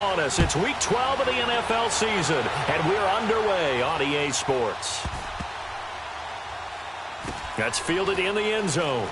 On us, it's week 12 of the NFL season, and we're underway on EA Sports. That's fielded in the end zone.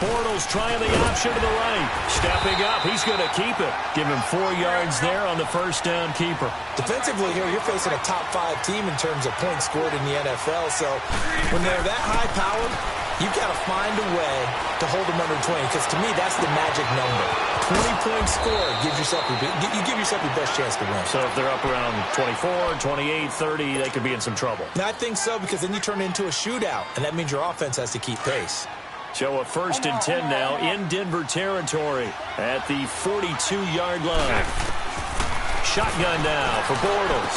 Bortles trying the option to the right. Stepping up, he's going to keep it. Give him 4 yards there on the first down keeper. Defensively here, you're facing a top 5 team in terms of points scored in the NFL. So when they're that high powered, you've got to find a way to hold them under 20. Because to me, that's the magic number. 20-point score gives yourself you give yourself your best chance to win. So if they're up around 24, 28, 30, they could be in some trouble. Now, I think so, because then you turn it into a shootout, and that means your offense has to keep pace. So a 1st and 10 now in Denver territory at the 42-yard line. Shotgun now for Bortles.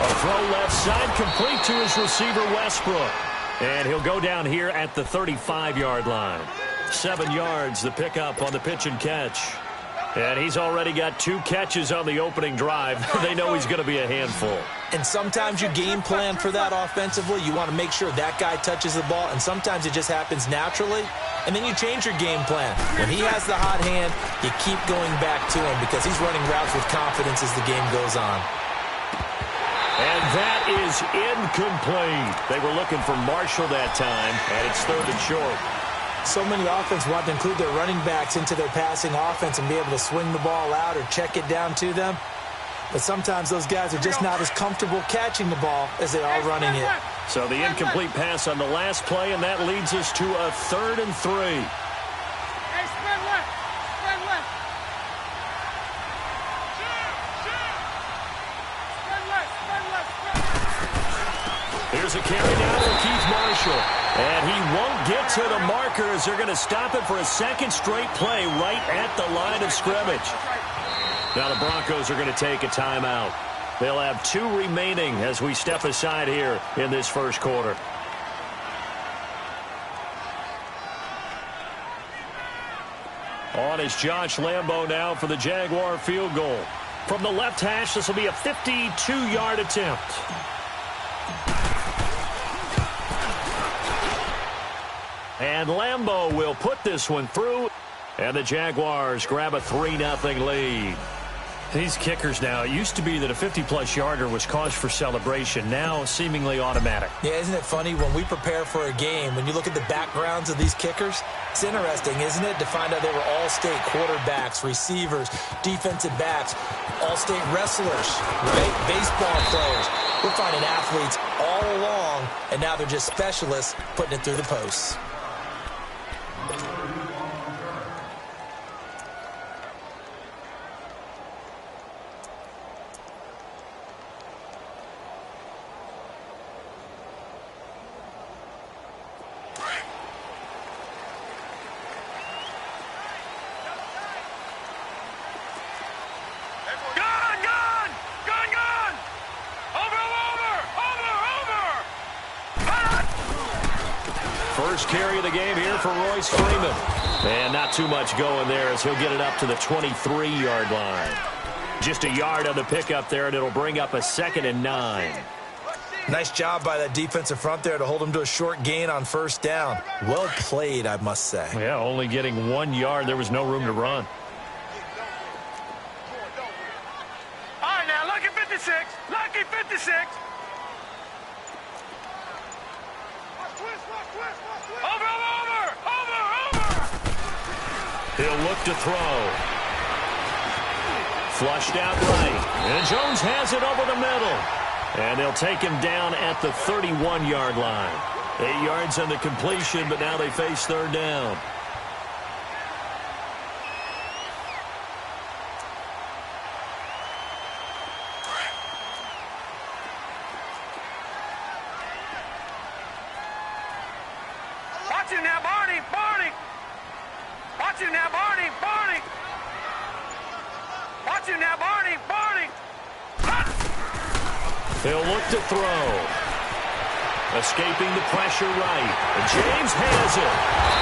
A throw left side complete to his receiver Westbrook. And he'll go down here at the 35-yard line. 7 yards the pickup on the pitch and catch. And he's already got 2 catches on the opening drive. They know he's going to be a handful. And sometimes you game plan for that offensively. You want to make sure that guy touches the ball, and sometimes it just happens naturally. And then you change your game plan. When he has the hot hand, you keep going back to him because he's running routes with confidence as the game goes on. And that is incomplete. They were looking for Marshall that time, and it's 3rd and short. So many offenses want to include their running backs into their passing offense and be able to swing the ball out or check it down to them. But sometimes those guys are just not as comfortable catching the ball as they are running it. So the incomplete pass on the last play, and that leads us to a 3rd and 3. Here's a carry down for Keith Marshall. And he won't get to the markers. They're going to stop it for a 2nd straight play right at the line of scrimmage. Now the Broncos are going to take a timeout. They'll have 2 remaining as we step aside here in this first quarter. On is Josh Lambo now for the Jaguar field goal. From the left hash, this will be a 52-yard attempt. And Lambo will put this one through. And the Jaguars grab a 3-0 lead. These kickers now, it used to be that a 50-plus yarder was cause for celebration. Now seemingly automatic. Yeah, isn't it funny when we prepare for a game, when you look at the backgrounds of these kickers, it's interesting, isn't it, to find out they were all-state quarterbacks, receivers, defensive backs, all-state wrestlers, right? Baseball players. We're finding athletes all along, and now they're just specialists putting it through the posts. First carry of the game here for Royce Freeman. And not too much going there as he'll get it up to the 23-yard line. Just a yard on the pickup there, and it'll bring up a 2nd and 9. Nice job by that defensive front there to hold him to a short gain on first down. Well played, I must say. Yeah, only getting 1 yard. There was no room to run. All right, now, lucky 56. Lucky 56. He'll look to throw. Flushed out right. And Jones has it over the middle. And they'll take him down at the 31-yard line. 8 yards on the completion, but now they face third down. Watch it now, Barney. Barney. Watch it now, Barney. Barney. Watch it now, Barney. Barney. He'll look to throw. Escaping the pressure right. And James has it.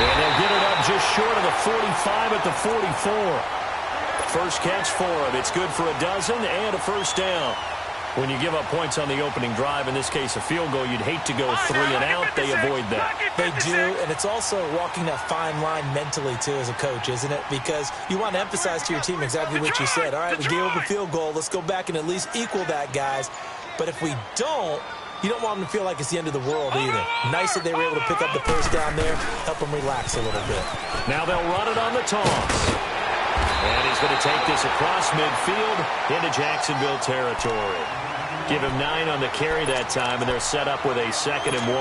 And they'll get it up just short of the 45 at the 44. First catch for him. It's good for a dozen and a first down. When you give up points on the opening drive, in this case a field goal, you'd hate to go 3 and out. They avoid that. They do, and it's also walking that fine line mentally, too, as a coach, isn't it? Because you want to emphasize to your team exactly what you said. All right, we gave up a field goal. Let's go back and at least equal that, guys. But if we don't, you don't want them to feel like it's the end of the world either. Nice that they were able to pick up the first down there, help them relax a little bit. Now they'll run it on the toss. And he's going to take this across midfield into Jacksonville territory. Give him 9 on the carry that time, and they're set up with a 2nd and 1.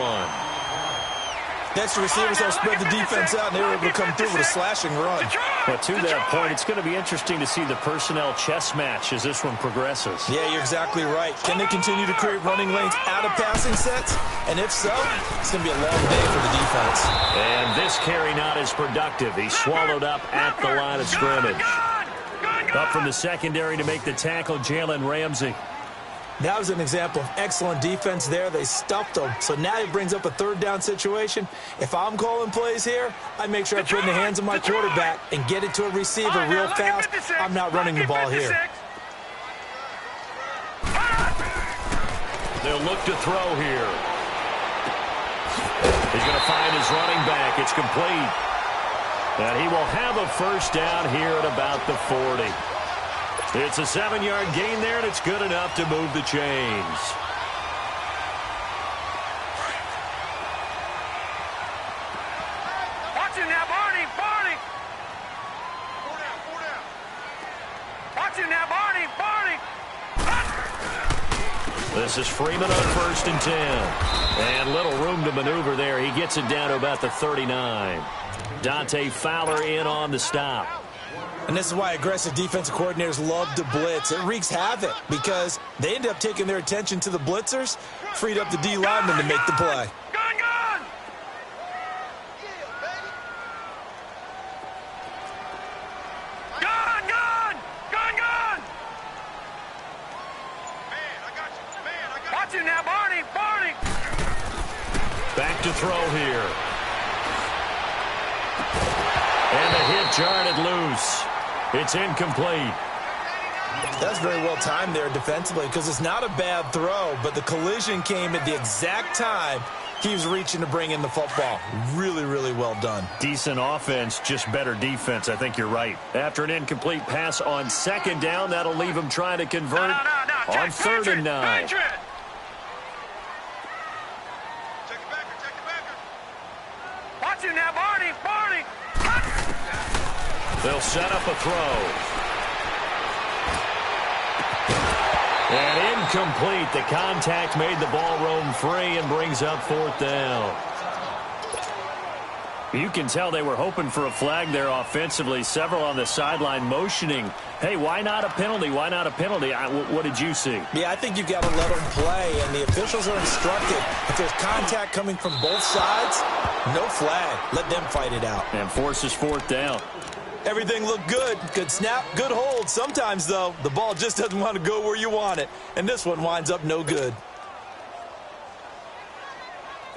Next, the receivers have spread the defense out, and they were able to come through with a slashing run. But to that point, it's going to be interesting to see the personnel chess match as this one progresses. Yeah, you're exactly right. Can they continue to create running lanes out of passing sets? And if so, it's going to be a long day for the defense. And this carry not as productive. He's swallowed up at the line of scrimmage. Up from the secondary to make the tackle, Jalen Ramsey. That was an example of excellent defense there. They stuffed them. So now it brings up a third down situation. If I'm calling plays here, I make sure I put it in the hands of my quarterback and get it to a receiver real fast. I'm not running the ball here. They'll look to throw here. He's going to find his running back. It's complete. And he will have a first down here at about the 40. It's a 7-yard gain there, and it's good enough to move the chains. Watch it now, Barney. Barney. 4 down. Watch it now, Barney. Barney. This is Freeman on 1st and 10. And little room to maneuver there. He gets it down to about the 39. Dante Fowler in on the stop. And this is why aggressive defensive coordinators love to blitz. It wreaks havoc because they end up taking their attention to the blitzers, freed up the D lineman to make the play. Gun, gun! Gun, gun! Gun, gun! Man, I got you. Man, I got you. Watch it now, Barney. Barney! Back to throw here. And the hit jarred it loose. It's incomplete. That's very well timed there defensively because it's not a bad throw, but the collision came at the exact time he was reaching to bring in the football. Really, really well done. Decent offense, just better defense. I think you're right. After an incomplete pass on 2nd down, that'll leave him trying to convert on 3rd and 9. Check the backer. Watch it now, Barney. Barney. They'll set up a throw. And incomplete. The contact made the ball roam free and brings up 4th down. You can tell they were hoping for a flag there offensively. Several on the sideline motioning, hey, why not a penalty? Why not a penalty? What did you see? Yeah, I think you've got to let them play, and the officials are instructed. If there's contact coming from both sides, no flag. Let them fight it out. And forces fourth down. Everything looked good. Good snap, good hold. Sometimes, though, the ball just doesn't want to go where you want it, and this one winds up no good.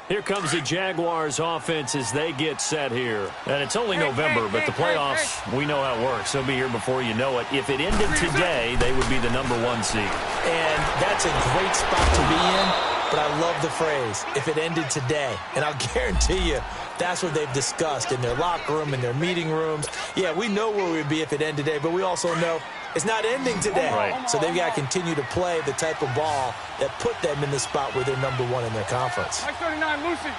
Here comes the Jaguars offense as they get set here. And it's only November, but the playoffs, we know how it works. They'll be here before you know it. If it ended today, they would be the #1 seed. And that's a great spot to be in, but I love the phrase, if it ended today. And I'll guarantee you, that's what they've discussed in their locker room, in their meeting rooms. Yeah, we know where we'd be if it ended today, but we also know it's not ending today. Right. So they've got to continue to play the type of ball that put them in the spot where they're #1 in their conference. 39, Lucy.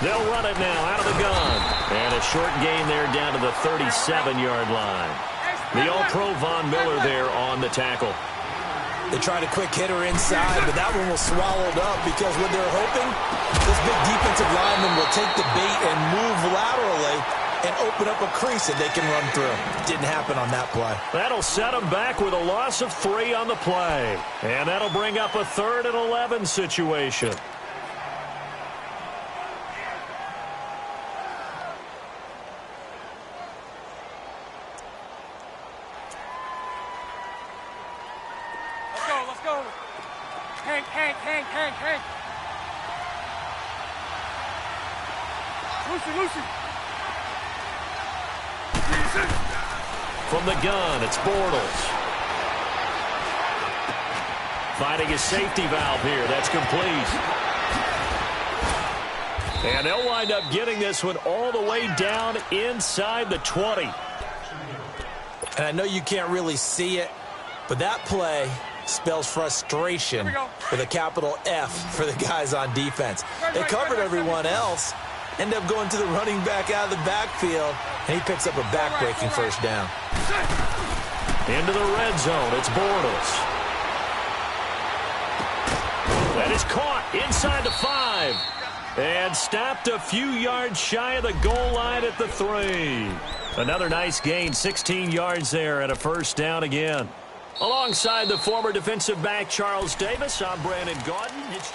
They'll run it now out of the gun. And a short gain there down to the 37-yard line. The All-Pro Von Miller there on the tackle. They tried a quick hitter inside, but that one was swallowed up because what they're hoping, this big defensive lineman will take the bait and move laterally and open up a crease that they can run through. Didn't happen on that play. That'll set them back with a loss of 3 on the play. And that'll bring up a 3rd and 11 situation. Let's go. Hank. Lucy. From the gun, it's Bortles. Finding his safety valve here. That's complete. And they'll wind up getting this one all the way down inside the 20. And I know you can't really see it, but that play spells frustration with a capital F for the guys on defense. They covered everyone else, end up going to the running back out of the backfield, and he picks up a back-breaking first down. Into the red zone, it's Bortles. That is caught inside the 5. And stopped a few yards shy of the goal line at the 3. Another nice gain, 16 yards there, and a first down again. Alongside the former defensive back Charles Davis, I'm Brandon Gaudin. It's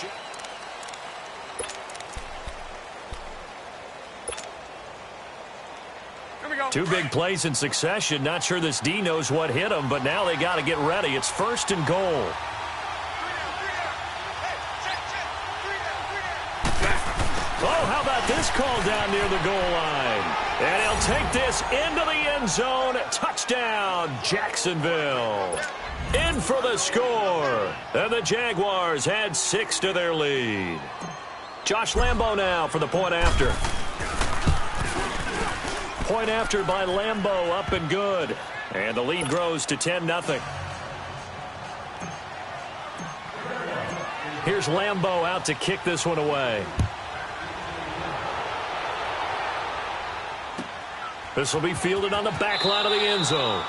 Here we go. 2 big plays in succession. Not sure this D knows what hit him, but now they got to get ready. It's 1st and goal. Oh, how about this call down near the goal line? And he'll take this into the end zone. Touchdown, Jacksonville. In for the score. And the Jaguars had 6 to their lead. Josh Lambo now for the point after. Point after by Lambo, up and good. And the lead grows to 10-0. Here's Lambo out to kick this one away. This will be fielded on the back line of the end zone.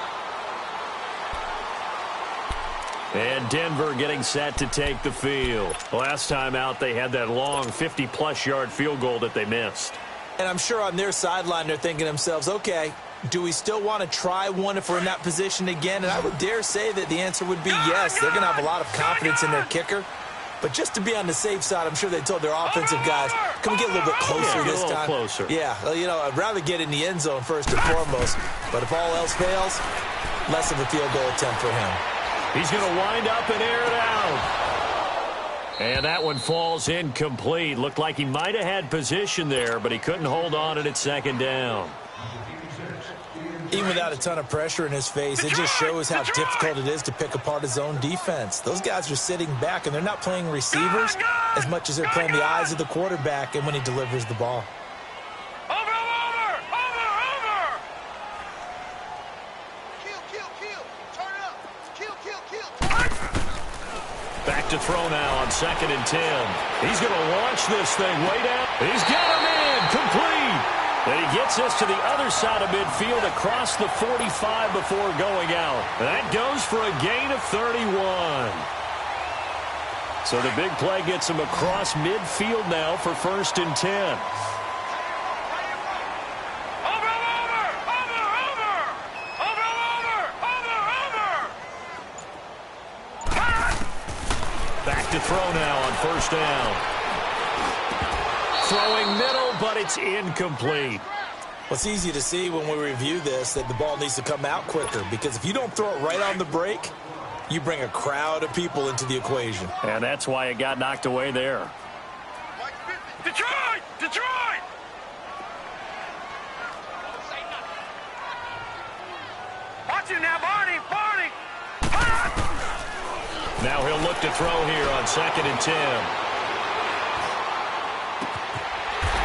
And Denver getting set to take the field. Last time out, they had that long 50-plus yard field goal that they missed. And I'm sure on their sideline they're thinking to themselves, okay, do we still want to try one if we're in that position again? And I would dare say that the answer would be yes. They're going to have a lot of confidence in their kicker. But just to be on the safe side, I'm sure they told their offensive guys, can we get a little bit closer this time? Closer. Yeah, well, you know, I'd rather get in the end zone first and foremost. But if all else fails, less of a field goal attempt for him. He's going to wind up and air it out. And that one falls incomplete. Looked like he might have had position there, but he couldn't hold on at 2nd down. Even without a ton of pressure in his face, it just shows how difficult it is to pick apart his own defense. Those guys are sitting back, and they're not playing receivers as much as they're playing the eyes of the quarterback and when he delivers the ball. Over! Kill. Turn it up. Kill. Back to throw now on 2nd and 10. He's going to launch this thing way down. He's got him in. Complete. And he gets us to the other side of midfield across the 45 before going out. That goes for a gain of 31. So the big play gets him across midfield now for 1st and 10. first down. Throwing middle, but it's incomplete. Well, it's easy to see when we review this that the ball needs to come out quicker, because if you don't throw it right on the break, you bring a crowd of people into the equation. And that's why it got knocked away there. Detroit! Detroit! Watch him now, Barney! Barney! Now he'll look to throw here on 2nd and 10.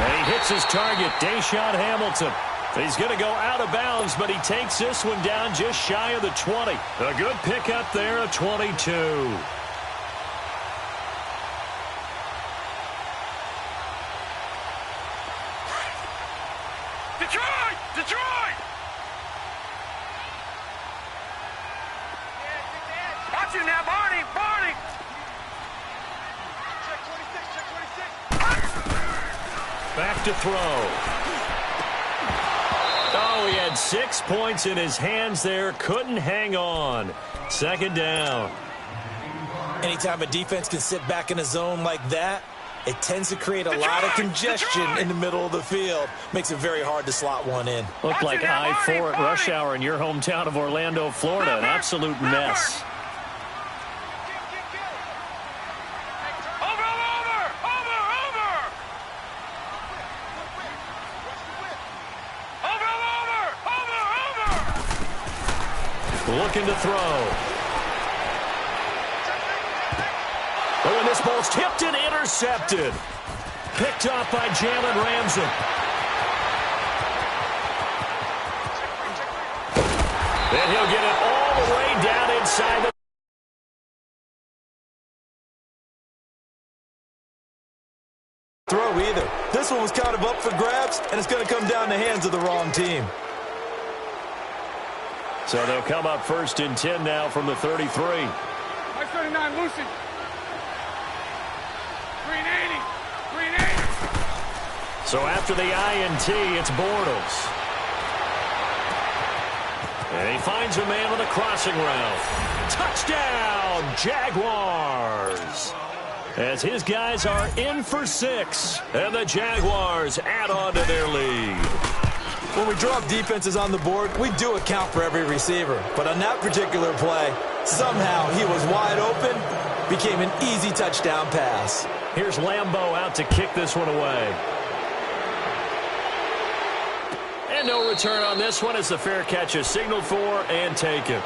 And he hits his target, Deshaun Hamilton. He's going to go out of bounds, but he takes this one down just shy of the 20. A good pickup there, a 22. Detroit! Detroit! Watch him now, Barney! Barney! Check 26, check 26. Back to throw. Oh, he had 6 points in his hands there. Couldn't hang on. 2nd down. Anytime a defense can sit back in a zone like that, it tends to create a lot of congestion in the middle of the field. Makes it very hard to slot one in. Looked like I-4 at rush hour in your hometown of Orlando, Florida. An absolute mess. Looking to throw. Oh, and this ball's tipped and intercepted. Picked off by Jalen Ramsey. And he'll get it all the way down inside the throw either. This one was kind of up for grabs, and it's going to come down the hands of the wrong team. So they'll come up 1st and 10 now from the 33. 39, Lucy. 380. 380. So after the INT, it's Bortles. And he finds a man on the crossing route. Touchdown, Jaguars! As his guys are in for 6, and the Jaguars add on to their lead. When we drop defenses on the board, we do account for every receiver. But on that particular play, somehow he was wide open, became an easy touchdown pass. Here's Lambeau out to kick this one away. And no return on this one as the fair catch is signaled for and taken.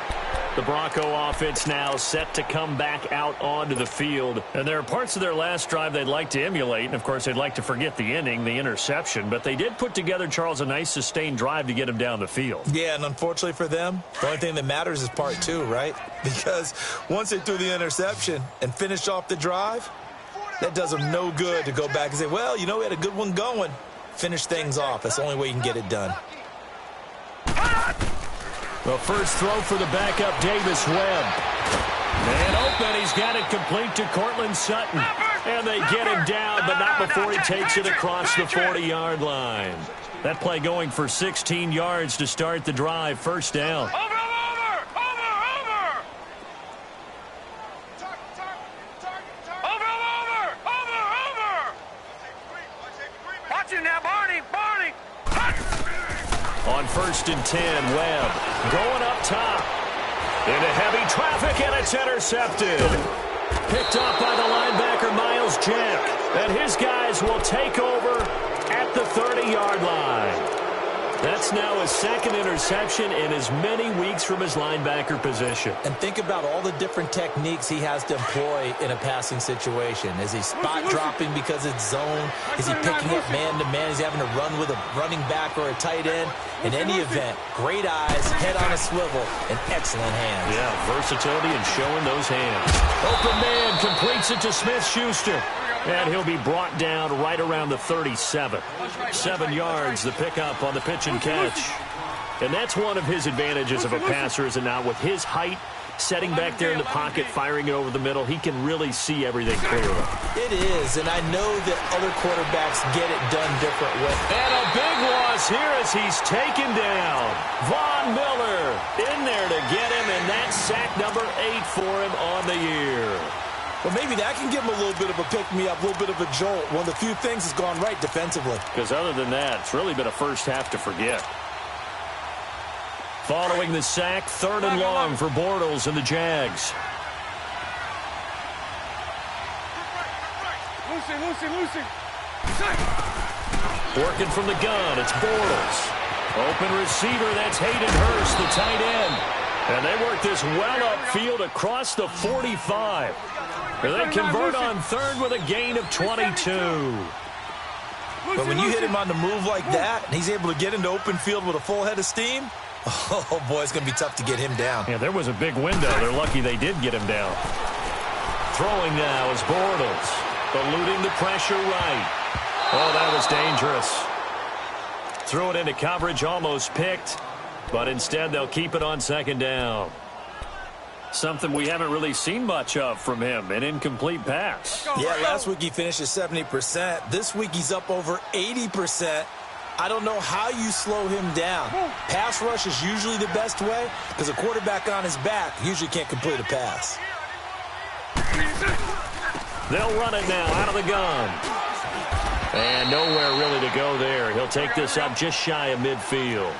The Bronco offense now set to come back out onto the field. And there are parts of their last drive they'd like to emulate. And, of course, they'd like to forget the inning, the interception. But they did put together, Charles, a nice sustained drive to get him down the field. Yeah, and unfortunately for them, the only thing that matters is part 2, right? Because once they threw the interception and finished off the drive, that does them no good to go back and say, well, you know, we had a good one going. Finish things off. That's the only way you can get it done. The first throw for the backup, Davis Webb. And open, he's got it complete to Cortland Sutton. And they get him down, but not before he takes it across the 40-yard line. That play going for 16 yards to start the drive. 1st down. Over! Watch him now, Barney! Barney! On 1st and 10, Webb going up top. Into heavy traffic, and it's intercepted. Picked up by the linebacker, Miles Jack. And his guys will take over at the 30-yard line. That's now his 2nd interception in as many weeks from his linebacker position. And think about all the different techniques he has to employ in a passing situation. Is he spot dropping because it's zone? Is he picking up man-to-man? Is he having to run with a running back or a tight end? In any event, great eyes, head on a swivel, and excellent hands. Yeah, versatility and showing those hands. Open man completes it to Smith-Schuster. And he'll be brought down right around the 37. 7 yards, the pickup on the pitch and catch. And that's one of his advantages of a passer, is it not? With his height, setting back there in the pocket, firing it over the middle, he can really see everything clearly. It is, and I know that other quarterbacks get it done different ways. And a big loss here as he's taken down. Von Miller in there to get him, and that's sack number 8 for him on the year. Well, maybe that can give him a little bit of a pick-me-up, a little bit of a jolt. One of the few things that's gone right defensively. Because other than that, it's really been a first half to forget. Following the sack, 3rd and long for Bortles and the Jags. Lucy. Working from the gun, it's Bortles. Open receiver, that's Hayden Hurst, the tight end. And they work this well upfield across the 45. And they convert on 3rd with a gain of 22. But when you hit him on the move like that, and he's able to get into open field with a full head of steam, oh, boy, it's going to be tough to get him down. Yeah, there was a big window. They're lucky they did get him down. Throwing now is Bortles. Eluding the pressure right. Oh, that was dangerous. Threw it into coverage, almost picked. But instead, they'll keep it on 2nd down. Something we haven't really seen much of from him, an incomplete pass. Yeah, last week he finished at 70%. This week he's up over 80%. I don't know how you slow him down. Pass rush is usually the best way because a quarterback on his back usually can't complete a pass. They'll run it now out of the gun. And nowhere really to go there. He'll take this up just shy of midfield.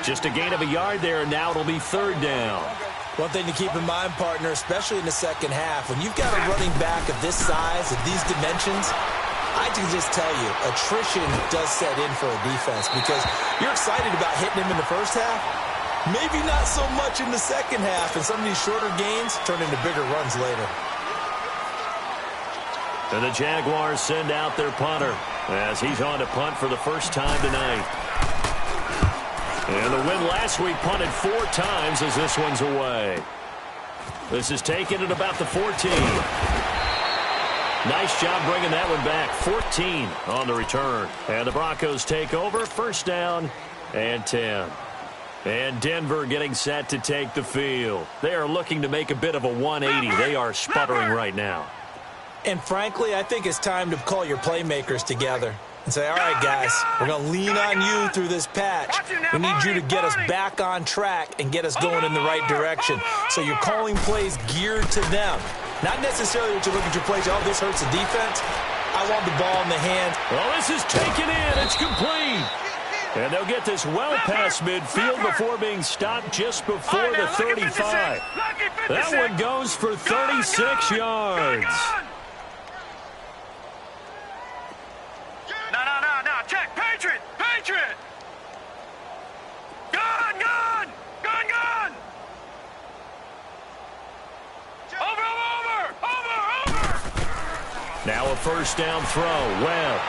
Just a gain of a yard there, and now it'll be 3rd down. One thing to keep in mind, partner, especially in the second half, when you've got a running back of this size, of these dimensions, I can just tell you, attrition does set in for a defense because you're excited about hitting him in the first half. Maybe not so much in the second half, and some of these shorter gains turn into bigger runs later. And the Jaguars send out their punter as he's on to punt for the first time tonight. And the win last week punted 4 times as this one's away. This is taken at about the 14. Nice job bringing that one back. 14 on the return. And the Broncos take over. 1st down and 10. And Denver getting set to take the field. They are looking to make a bit of a 180. They are sputtering right now. And frankly, I think it's time to call your playmakers together and say, all right, guys, we're going to lean on you through this patch. We need you to get us back on track and get us going in the right direction. So you're calling plays geared to them. Not necessarily that you look at your plays, oh, this hurts the defense. I want the ball in the hands. Well, this is taken in. It's complete. And they'll get this well past midfield before being stopped just before the 35. That one goes for 36 yards. No. Check. Patriot. Gun. Over. Now a 1st down throw. Webb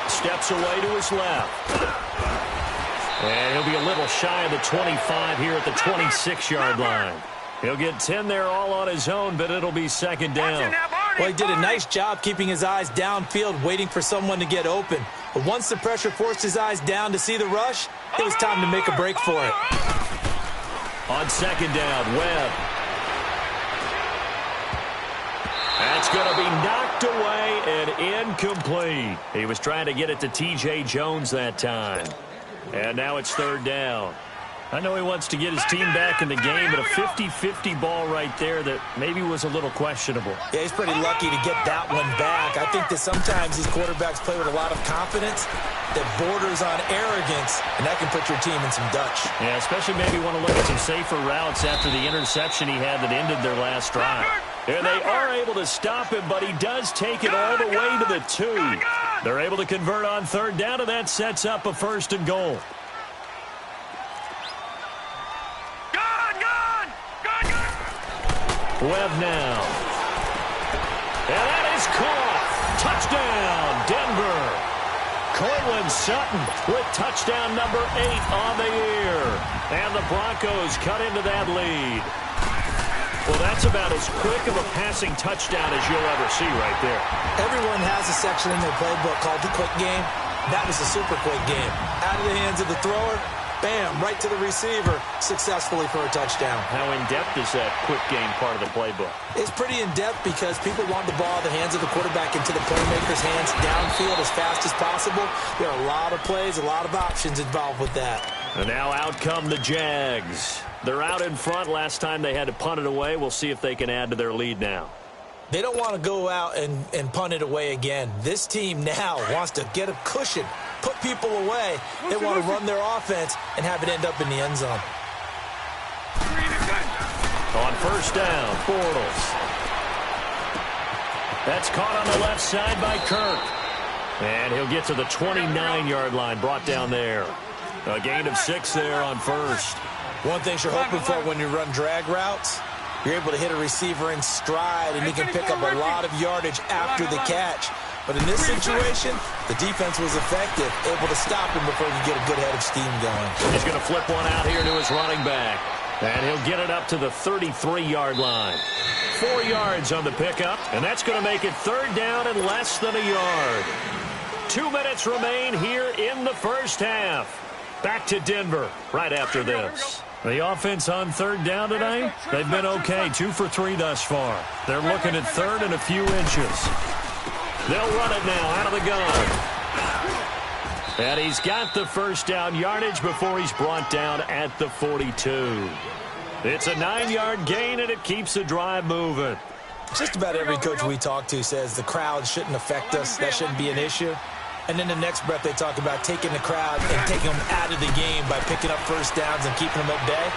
steps away to his left. And he'll be a little shy of the 25 here at the 26-yard line. He'll get 10 there all on his own, but it'll be 2nd down. Well, he did a nice job keeping his eyes downfield, waiting for someone to get open. But once the pressure forced his eyes down to see the rush, it was time to make a break for it. On 2nd down, Webb. That's going to be knocked away and incomplete. He was trying to get it to T.J. Jones that time. And now it's 3rd down. I know he wants to get his team back in the game, but a 50-50 ball right there that maybe was a little questionable. Yeah, he's pretty lucky to get that one back. I think that sometimes these quarterbacks play with a lot of confidence that borders on arrogance, and that can put your team in some Dutch. Yeah, especially maybe want to look at some safer routes after the interception he had that ended their last drive. And they are able to stop him, but he does take it all the way to the 2. They're able to convert on 3rd down, and that sets up a 1st and goal. Webb now. And that is caught. Touchdown, Denver. Cortland Sutton with touchdown number 8 on the year. And the Broncos cut into that lead. Well, that's about as quick of a passing touchdown as you'll ever see right there. Everyone has a section in their playbook called the quick game. That was a super quick game. Out of the hands of the thrower, bam, right to the receiver, successfully for a touchdown. How in-depth is that quick game part of the playbook? It's pretty in-depth because people want the ball in the hands of the quarterback into the playmaker's hands downfield as fast as possible. There are a lot of plays, a lot of options involved with that. And now out come the Jags. They're out in front. Last time they had to punt it away. We'll see if they can add to their lead now. They don't want to go out and punt it away again. This team now wants to get a cushion, put people away. They want to run their offense and have it end up in the end zone. On first down, Bortles. That's caught on the left side by Kirk. And he'll get to the 29-yard line, brought down there. A gain of 6 there on first. One thing you're hoping for when you run drag routes, you're able to hit a receiver in stride, and he can pick up a lot of yardage after the catch. But in this situation, the defense was effective, able to stop him before he could get a good head of steam going. He's going to flip one out here to his running back. And he'll get it up to the 33-yard line. 4 yards on the pickup, and that's going to make it third down and less than a yard. 2 minutes remain here in the first half. Back to Denver right after this. The offense on third down tonight, they've been okay. 2 for 3 thus far. They're looking at third and a few inches. They'll run it now out of the gun. And he's got the first down yardage before he's brought down at the 42. It's a 9-yard gain, and it keeps the drive moving. Just about every coach we talk to says the crowd shouldn't affect us. That shouldn't be an issue. And then the next breath they talk about taking the crowd and taking them out of the game by picking up first downs and keeping them at bay.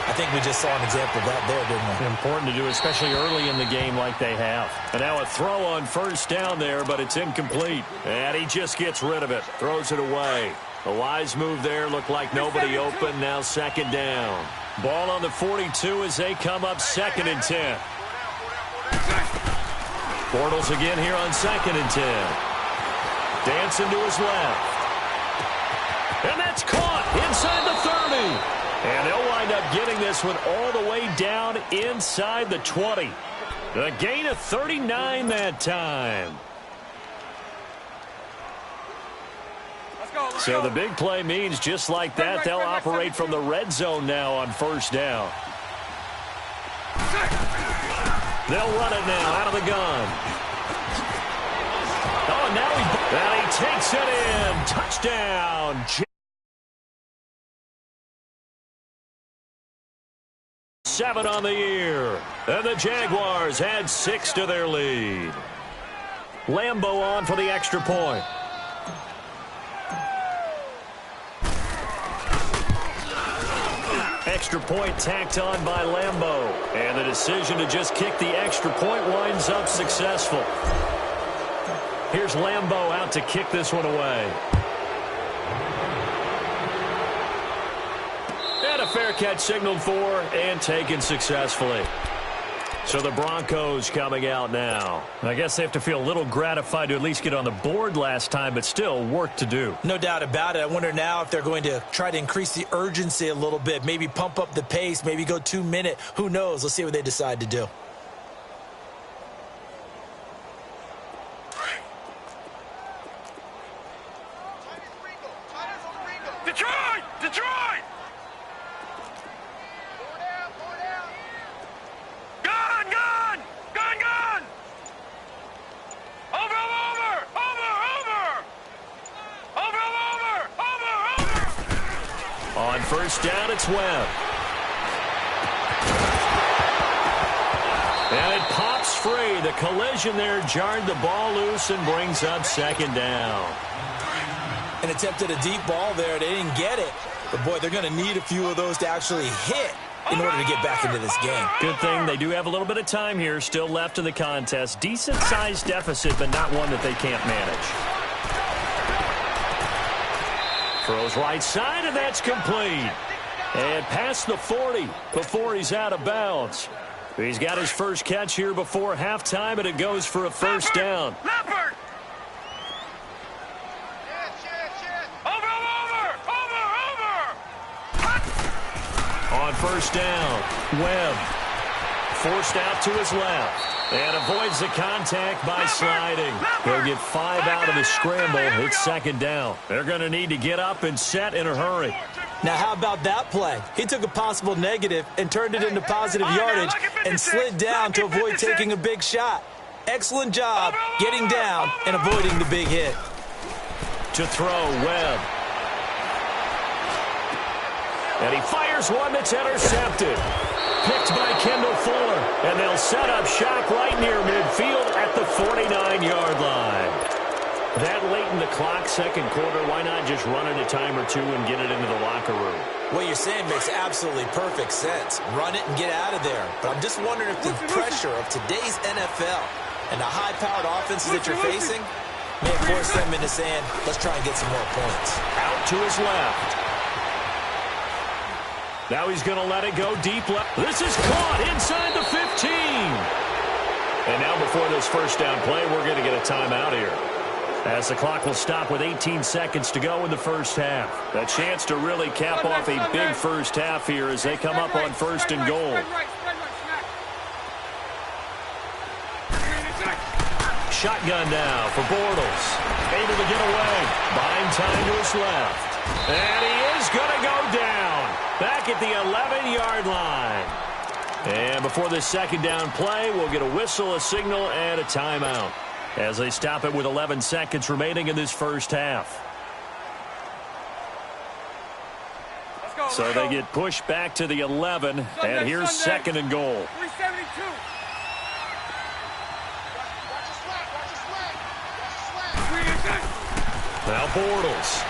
I think we just saw an example of that there, didn't we? Important to do, especially early in the game like they have. And now a throw on first down there, but it's incomplete. And he just gets rid of it, throws it away. A wise move there, looked like nobody open, now second down. Ball on the 42 as they come up 2nd and 10. Bortles again here on 2nd and 10. Dancing to his left. And that's caught inside the 30. And they'll wind up getting this one all the way down inside the 20. A gain of 39 that time. So the big play means just like that, they'll operate from the red zone now on first down. They'll run it now out of the gun. Oh, now he takes it in. Touchdown. 7 on the year. And the Jaguars add 6 to their lead. Lambeau on for the extra point. Extra point tacked on by Lambeau. And the decision to just kick the extra point winds up successful. Here's Lambeau out to kick this one away. And a fair catch signaled for and taken successfully. So the Broncos coming out now. I guess they have to feel a little gratified to at least get on the board last time, but still work to do. No doubt about it. I wonder now if they're going to try to increase the urgency a little bit, maybe pump up the pace, maybe go 2 minute. Who knows? Let's see what they decide to do. Detroit! Detroit! Gun! Gun! Gun! Gun! Over! Over! Over! Over! Over! Over! Over! Over! On first down, it's Webb. And it pops free. The collision there jarred the ball loose and brings up second down. An attempt at a deep ball there. They didn't get it. But, boy, they're going to need a few of those to actually hit in order to get back into this game. Good thing they do have a little bit of time here still left in the contest. Decent-sized deficit, but not one that they can't manage. Throws right side, and that's complete. And past the 40 before he's out of bounds. He's got his first catch here before halftime, and it goes for a first down. Leopard! On first down, Webb forced out to his left and avoids the contact by sliding. He'll get 5 out of the scramble. It's second down. They're going to need to get up and set in a hurry. Now, how about that play? He took a possible negative and turned it into positive yardage and slid down to avoid taking a big shot. Excellent job getting down and avoiding the big hit. To throw, Webb. And he fires one that's intercepted. Picked by Kendall Fuller. And they'll set up shop right near midfield at the 49-yard line. That late in the clock, second quarter, why not just run it a time or two and get it into the locker room? What you're saying makes absolutely perfect sense. Run it and get out of there. But I'm just wondering if the pressure of today's NFL and the high-powered offenses that you're facing may force them into saying, let's try and get some more points. Out to his left. Now he's going to let it go deep left. This is caught inside the 15. And now before this first down play, we're going to get a timeout here, as the clock will stop with 18 seconds to go in the first half. A chance to really cap off a big first half here as they come up on first and goal. Shotgun now for Bortles. Able to get away. Buying time to his left. And he is going to go down. Back at the 11-yard line. And before this second down play, we'll get a whistle, a signal, and a timeout, as they stop it with 11 seconds remaining in this first half. So they get pushed back to the 11, and here's second and goal. 372. Now Bortles.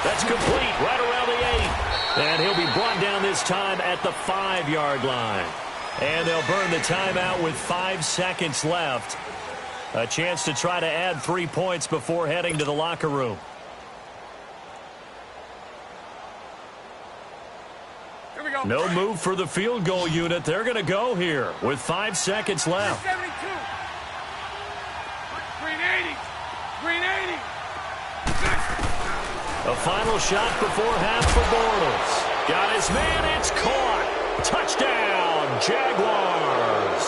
That's complete right around the 8. And he'll be brought down this time at the 5-yard line. And they'll burn the timeout with 5 seconds left. A chance to try to add 3 points before heading to the locker room. Here we go. No move for the field goal unit. They're going to go here with 5 seconds left. 372. Green 80. Green 80. A final shot before half for Bortles. Got his man. It's caught. Touchdown, Jaguars.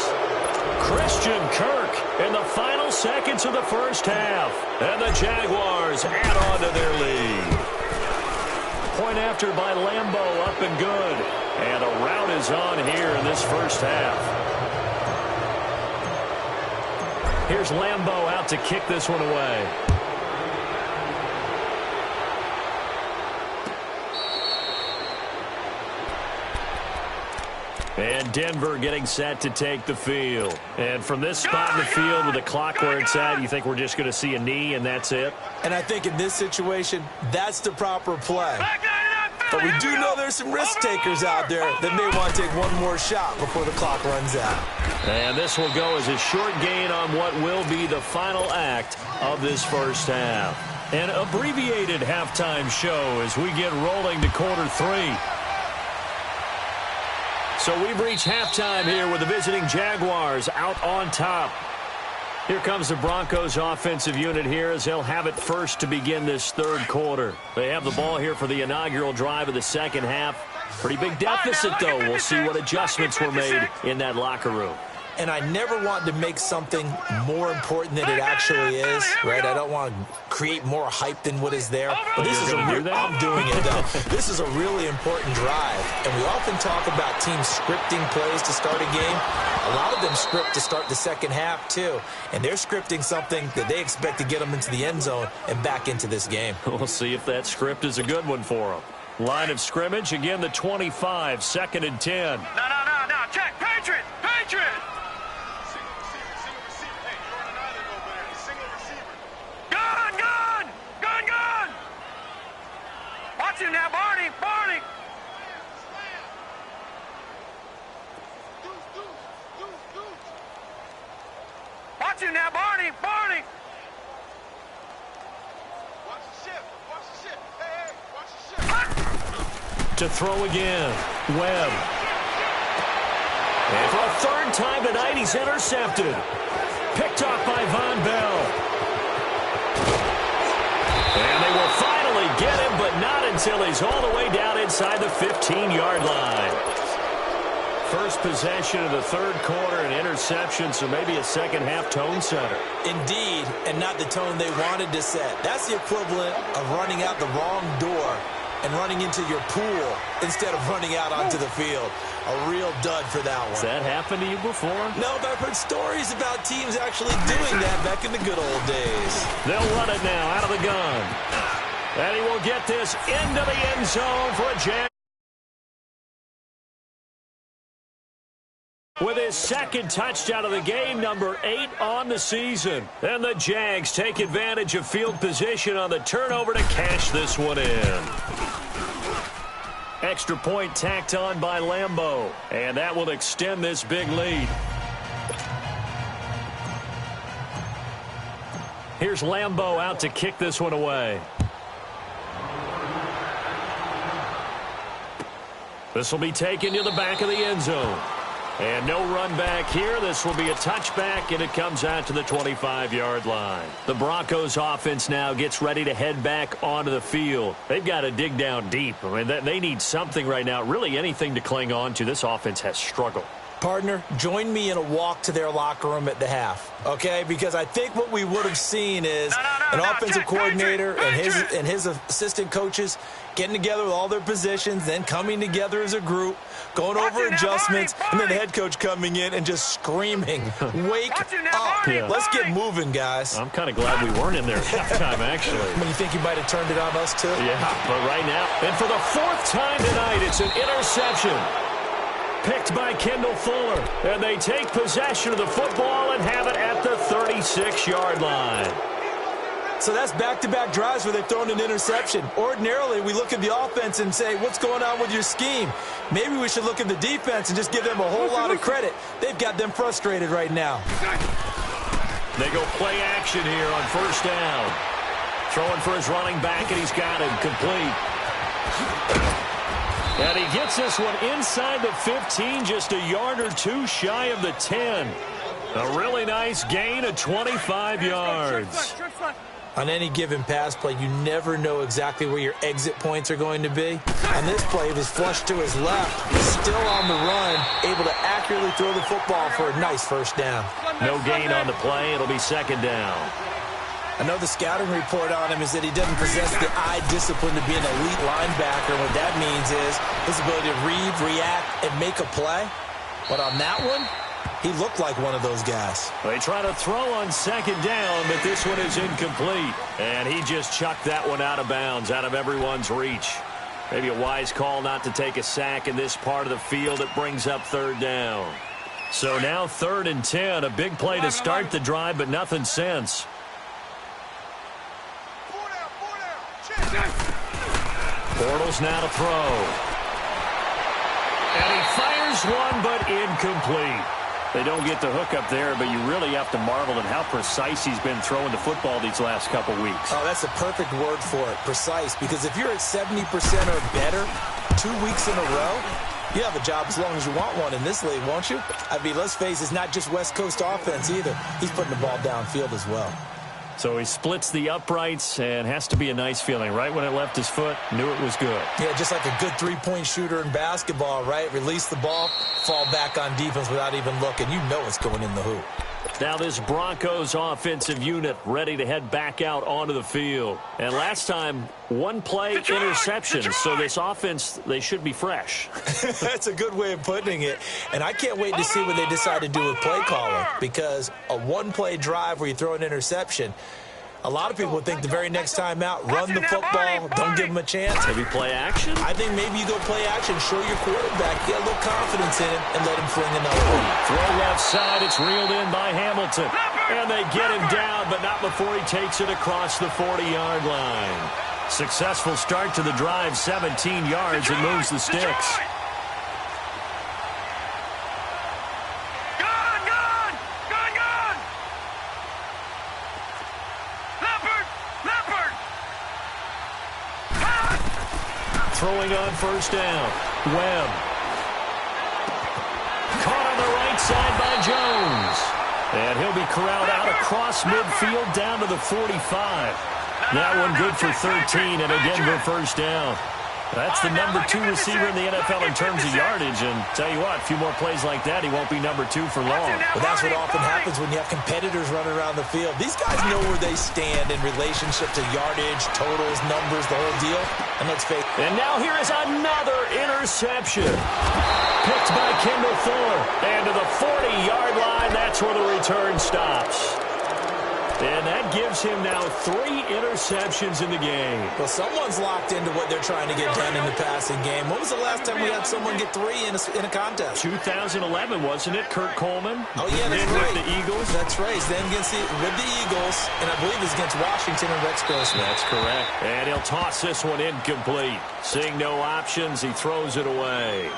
Christian Kirk in the final seconds of the first half. And the Jaguars add on to their lead. Point after by Lambeau, up and good. And a rout is on here in this first half. Here's Lambeau out to kick this one away. And Denver getting set to take the field. And from this spot in the field with the clock where it's at, you think we're just going to see a knee and that's it? And I think in this situation, that's the proper play. But we do know there's some risk takers out there that may want to take one more shot before the clock runs out. And this will go as a short gain on what will be the final act of this first half. An abbreviated halftime show as we get rolling to quarter 3. So we've reached halftime here with the visiting Jaguars out on top. Here comes the Broncos offensive unit here as they'll have it first to begin this third quarter. They have the ball here for the inaugural drive of the second half. Pretty big deficit, though. We'll see what adjustments were made in that locker room. And I never want to make something more important than it actually is, right? I don't want to create more hype than what is there. But this is I'm doing it, though. This is a really important drive. And we often talk about teams scripting plays to start a game. A lot of them script to start the second half, too. And they're scripting something that they expect to get them into the end zone and back into this game. We'll see if that script is a good one for them. Line of scrimmage, again, the 25, second and 10. No. Check. Patriot. Patriot. Gun. Watch him now, Barney. Watch him now, Barney. Watch the ship. Hey, watch the ship. To throw again, Webb. And for a third time tonight, he's intercepted. Picked off by Von Bell. And they will finally get him, but not until he's all the way down inside the 15-yard line. First possession of the third quarter, an interception, so maybe a second-half tone setter. Indeed, and not the tone they wanted to set. That's the equivalent of running out the wrong door and running into your pool instead of running out onto the field. A real dud for that one. Has that happened to you before? No, but I've heard stories about teams actually doing that back in the good old days. They'll run it now out of the gun. And he will get this into the end zone for a jam. With his second touchdown of the game, number 8 on the season. And the Jags take advantage of field position on the turnover to cash this one in. Extra point tacked on by Lambeau. And that will extend this big lead. Here's Lambeau out to kick this one away. This will be taken to the back of the end zone. And no run back here. This will be a touchback, and it comes out to the 25-yard line. The Broncos offense now gets ready to head back onto the field. They've got to dig down deep. I mean, they need something right now, really anything to cling on to. This offense has struggled. Partner, join me in a walk to their locker room at the half, okay? Because I think what we would have seen is an offensive coordinator and his assistant coaches getting together with all their positions, then coming together as a group, going over adjustments, and then the head coach coming in and just screaming, wake up. Yeah. Let's get moving, guys. I'm kind of glad we weren't in there at halftime, actually. I mean, you think you might have turned it on us, too? Yeah, but right now, and for the 4th time tonight, it's an interception. Picked by Kendall Fuller. And they take possession of the football and have it at the 36-yard line. So that's back-to-back drives where they've thrown an interception. Ordinarily, we look at the offense and say, what's going on with your scheme? Maybe we should look at the defense and just give them a whole lot of credit. They've got them frustrated right now. They go play action here on first down. Throwing for his running back, and he's got him complete. And he gets this one inside the 15, just a yard or two shy of the 10. A really nice gain of 25 yards. On any given pass play, you never know exactly where your exit points are going to be. On this play, it was flushed to his left, still on the run, able to accurately throw the football for a nice first down. No gain on the play. It'll be second down. I know the scouting report on him is that he doesn't possess the eye discipline to be an elite linebacker. What that means is his ability to read, react, and make a play. But on that one, he looked like one of those guys. They try to throw on second down, but this one is incomplete. And he just chucked that one out of bounds, out of everyone's reach. Maybe a wise call not to take a sack in this part of the field. It brings up third down. So now 3rd and 10. A big play to start the drive, but nothing since. Bortles now to throw. And he fires one, but incomplete. They don't get the hook up there, but you really have to marvel at how precise he's been throwing the football these last couple weeks. Oh, that's the perfect word for it, precise. Because if you're at 70% or better 2 weeks in a row, you have a job as long as you want one in this league, won't you? I mean, let's face it, it's not just West Coast offense either. He's putting the ball downfield as well. So he splits the uprights and has to be a nice feeling. Right when it left his foot, knew it was good. Yeah, just like a good three-point shooter in basketball, right? Release the ball, fall back on defense without even looking. You know it's going in the hoop. Now this Broncos offensive unit ready to head back out onto the field. And last time, one play interception. So this offense, they should be fresh. That's a good way of putting it. And I can't wait to see what they decide to do with play calling. Because a one-play drive where you throw an interception, a lot of people would think the very next time out, run the football, don't give them a chance. Maybe play action? I think maybe you go play action, show your quarterback, get a little confidence in him, and let him fling another one. Throw left side, it's reeled in by Hamilton. And they get him down, but not before he takes it across the 40-yard line. Successful start to the drive, 17 yards, and moves the sticks. Throwing on first down. Webb. Caught on the right side by Jones. And he'll be corralled out across midfield down to the 45. That one good for 13 and a Denver first down. That's the number 2 receiver in the NFL in terms of yardage. And tell you what, a few more plays like that, he won't be number 2 for long. Well, that's what often happens when you have competitors running around the field. These guys know where they stand in relationship to yardage, totals, numbers, the whole deal. And let's face it. And now here is another interception. Picked by Kendall Fuller. And to the 40-yard line, that's where the return stops. And that gives him now 3 interceptions in the game. Well, someone's locked into what they're trying to get done in the passing game. When was the last time we had someone get 3 in a contest? 2011, wasn't it? Kurt Coleman? Oh, yeah, that's then right. With the Eagles? That's right. Then with the Eagles, and I believe it's against Washington and Rex Grossman. That's correct. And he'll toss this one incomplete. Seeing no options, he throws it away.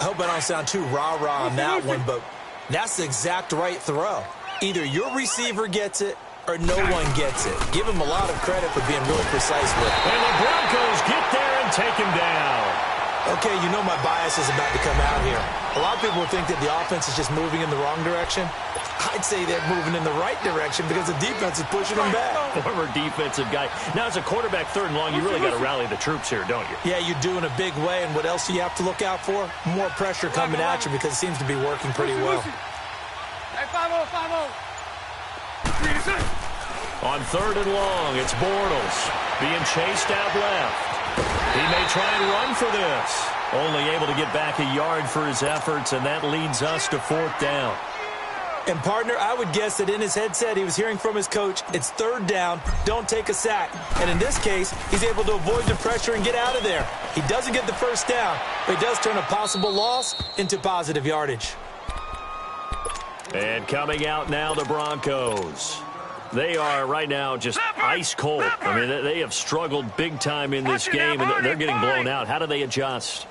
I hope I don't sound too rah-rah on that one, but that's the exact right throw. Either your receiver gets it or no one gets it. Give him a lot of credit for being really precise with it. And the Broncos get there and take him down. Okay, you know my bias is about to come out here. A lot of people think that the offense is just moving in the wrong direction. I'd say they're moving in the right direction because the defense is pushing them back. Former defensive guy. Now, as a quarterback, 3rd and long, you really got to rally the troops here, don't you? Yeah, you do in a big way. And what else do you have to look out for? More pressure coming at you because it seems to be working pretty well. Hey, 5-0, 5-0. On 3rd and long, it's Bortles being chased out left. He may try and run for this. Only able to get back a yard for his efforts, and that leads us to 4th down. And, partner, I would guess that in his headset he was hearing from his coach, it's 3rd down, don't take a sack. And in this case, he's able to avoid the pressure and get out of there. He doesn't get the 1st down, but he does turn a possible loss into positive yardage. And coming out now, the Broncos. They are right now just ice cold. I mean, they have struggled big time in this game, and they're getting blown out. How do they adjust?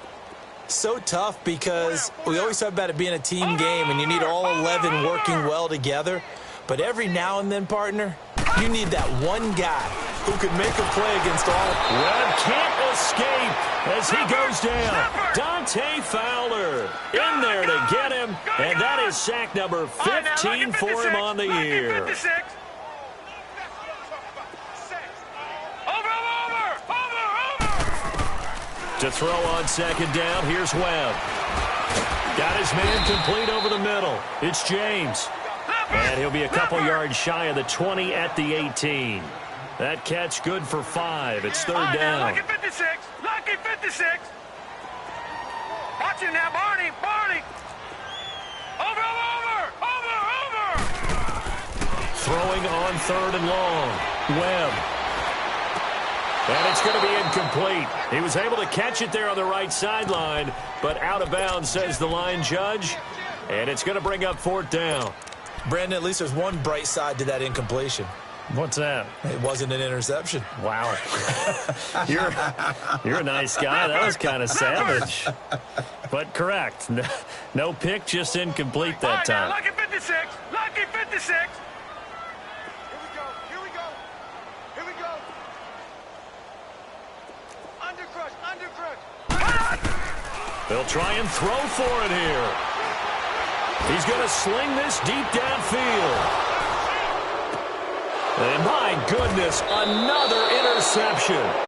So tough because we always talk about it being a team game, and you need all 11 working well together. But every now and then, partner, you need that one guy who can make a play against all. Webb can't escape as he goes down. Dante Fowler in there to get him, and that is sack number 15 for him on the year. To throw on 2nd down, here's Webb. Got his man complete over the middle. It's James. And he'll be a couple yards shy of the 20 at the 18. That catch good for 5. It's 3rd down. Lucky 56. Lucky 56. Watch him now, Barney. Barney. Over. Throwing on 3rd and long. Webb. And it's going to be incomplete. He was able to catch it there on the right sideline, but out of bounds, says the line judge. And it's going to bring up 4th down. Brandon, at least there's one bright side to that incompletion. What's that? It wasn't an interception. Wow. You're a nice guy. That was kind of savage. But correct. No pick, just incomplete that time. Lucky 56. Lucky 56. Here we go. Under crush. They'll try and throw for it here. He's going to sling this deep downfield. And my goodness, another interception.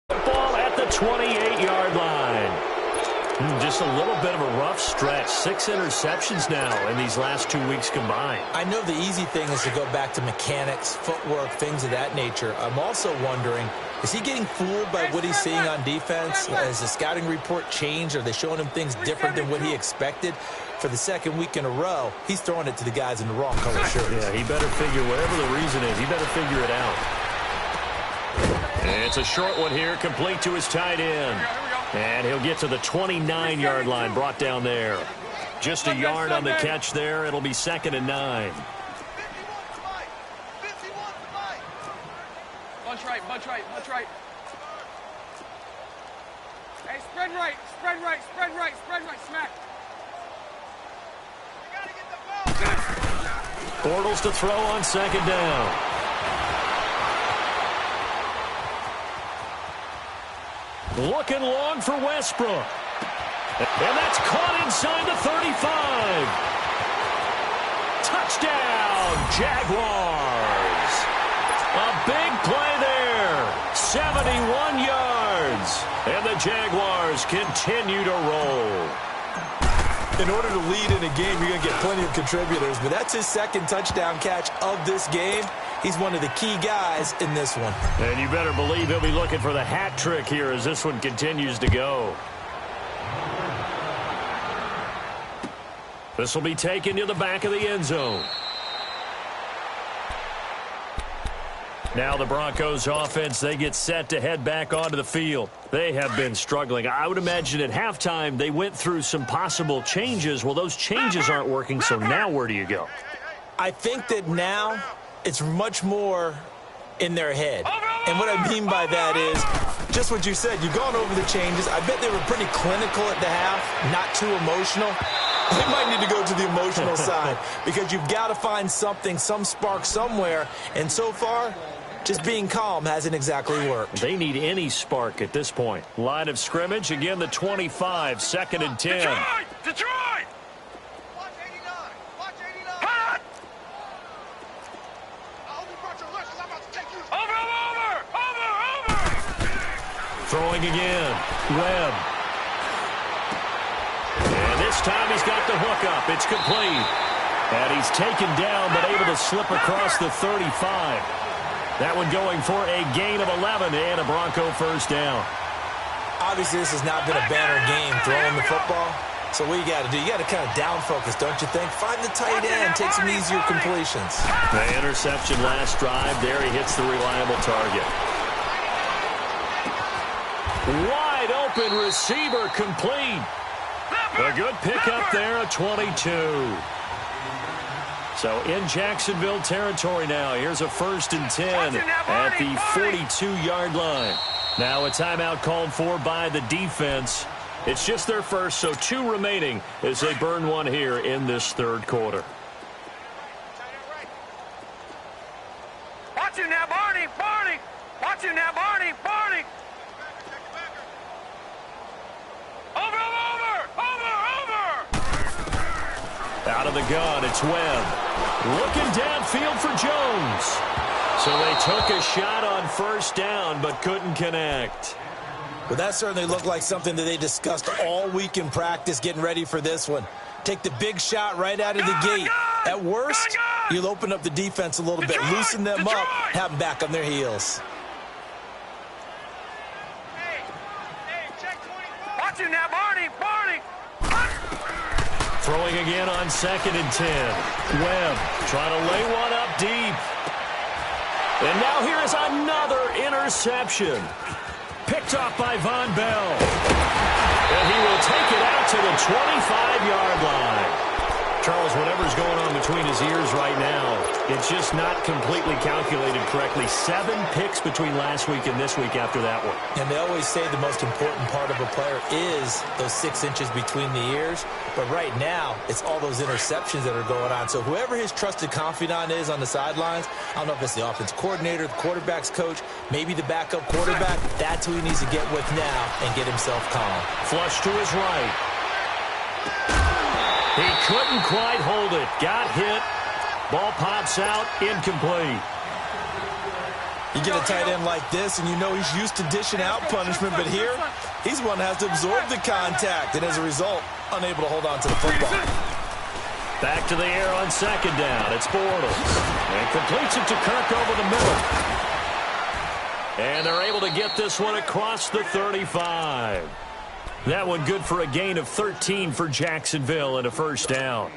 Ball at the 28-yard line. Just a little bit of a rough stretch. 6 interceptions now in these last 2 weeks combined. I know the easy thing is to go back to mechanics, footwork, things of that nature. I'm also wondering, is he getting fooled by what he's seeing on defense? Has the scouting report changed? Are they showing him things different than what he expected? For the 2nd week in a row, he's throwing it to the guys in the wrong color shirts. Yeah, he better figure, whatever the reason is, he better figure it out. And it's a short one here, complete to his tight end. And he'll get to the 29-yard line, brought down there. Just a yard on the catch there. It'll be 2nd and 9. Bunch right. Hey, spread right, smack. Bortles to throw on 2nd down. Looking long for Westbrook. And that's caught inside the 35. Touchdown, Jaguars. A big play there. 71 yards. And the Jaguars continue to roll. In order to lead in a game, you're going to get plenty of contributors, but that's his 2nd touchdown catch of this game. He's one of the key guys in this one. And you better believe he'll be looking for the hat trick here as this one continues to go. This will be taken to the back of the end zone. Now the Broncos offense, they get set to head back onto the field. They have been struggling. I would imagine at halftime they went through some possible changes. Well, those changes aren't working, so now where do you go? I think that now it's much more in their head. And what I mean by that is just what you said. You've gone over the changes. I bet they were pretty clinical at the half, not too emotional. They might need to go to the emotional side because you've got to find something, some spark somewhere. And so far, just being calm hasn't exactly worked. They need any spark at this point. Line of scrimmage, again the 25, 2nd and 10. Detroit! Watch 89. Watch 89. Hot! I hope you brought your lunch because I'm about to take you. Over! Throwing again. Webb. And this time he's got the hook up. It's complete. And he's taken down but able to slip across the 35. That one going for a gain of 11 and a Bronco first down. Obviously, this has not been a banner game throwing the football. So what you got to do, you got to kind of down focus, don't you think? Find the tight end, take some easier completions. The interception last drive. There he hits the reliable target. Wide open receiver complete. A good pickup there, a 22. So in Jacksonville territory now. Here's a 1st and 10 at the 42-yard line. Now a timeout called for by the defense. It's just their first, so 2 remaining as they burn one here in this 3rd quarter. Watch you now, Barney! Barney! Watch you now, Barney! Barney! Over! Out of the gun, it's Webb. Looking downfield for Jones. So they took a shot on 1st down, but couldn't connect. Well, that certainly looked like something that they discussed all week in practice getting ready for this one. Take the big shot right out of the gate. At worst, you'll open up the defense a little bit, loosen them up, have them back on their heels. Hey, check 24. Watch you now, Barney! Barney! Throwing again on 2nd and 10. Webb trying to lay one up deep. And now here is another interception. Picked off by Von Bell. And he will take it out to the 25-yard line. Charles, whatever's going on between his ears right now, it's just not completely calculated correctly. 7 picks between last week and this week after that one. And they always say the most important part of a player is those 6 inches between the ears. But right now, it's all those interceptions that are going on. So whoever his trusted confidant is on the sidelines, I don't know if it's the offense coordinator, the quarterback's coach, maybe the backup quarterback, that's who he needs to get with now and get himself calm. Flush to his right. He couldn't quite hold it. Got hit. Ball pops out. Incomplete. You get a tight end like this, and you know he's used to dishing out punishment, but here, he's the one that has to absorb the contact, and as a result, unable to hold on to the football. Back to the air on 2nd down. It's Bortles. And completes it to Kirk over the middle. And they're able to get this one across the 35. That one good for a gain of 13 for Jacksonville and a 1st down.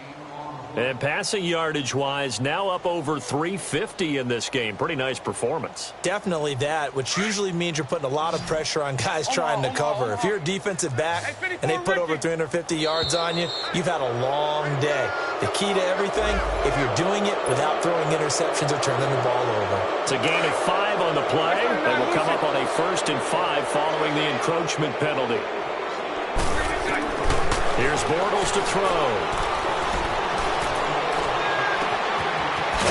And passing yardage-wise, now up over 350 in this game. Pretty nice performance. Definitely that, which usually means you're putting a lot of pressure on guys trying to cover. If you're a defensive back and they put over 350 yards on you, you've had a long day. The key to everything, if you're doing it without throwing interceptions or turning the ball over. It's a gain of 5 on the play. They will come up on a 1st and 5 following the encroachment penalty. Here's Bortles to throw.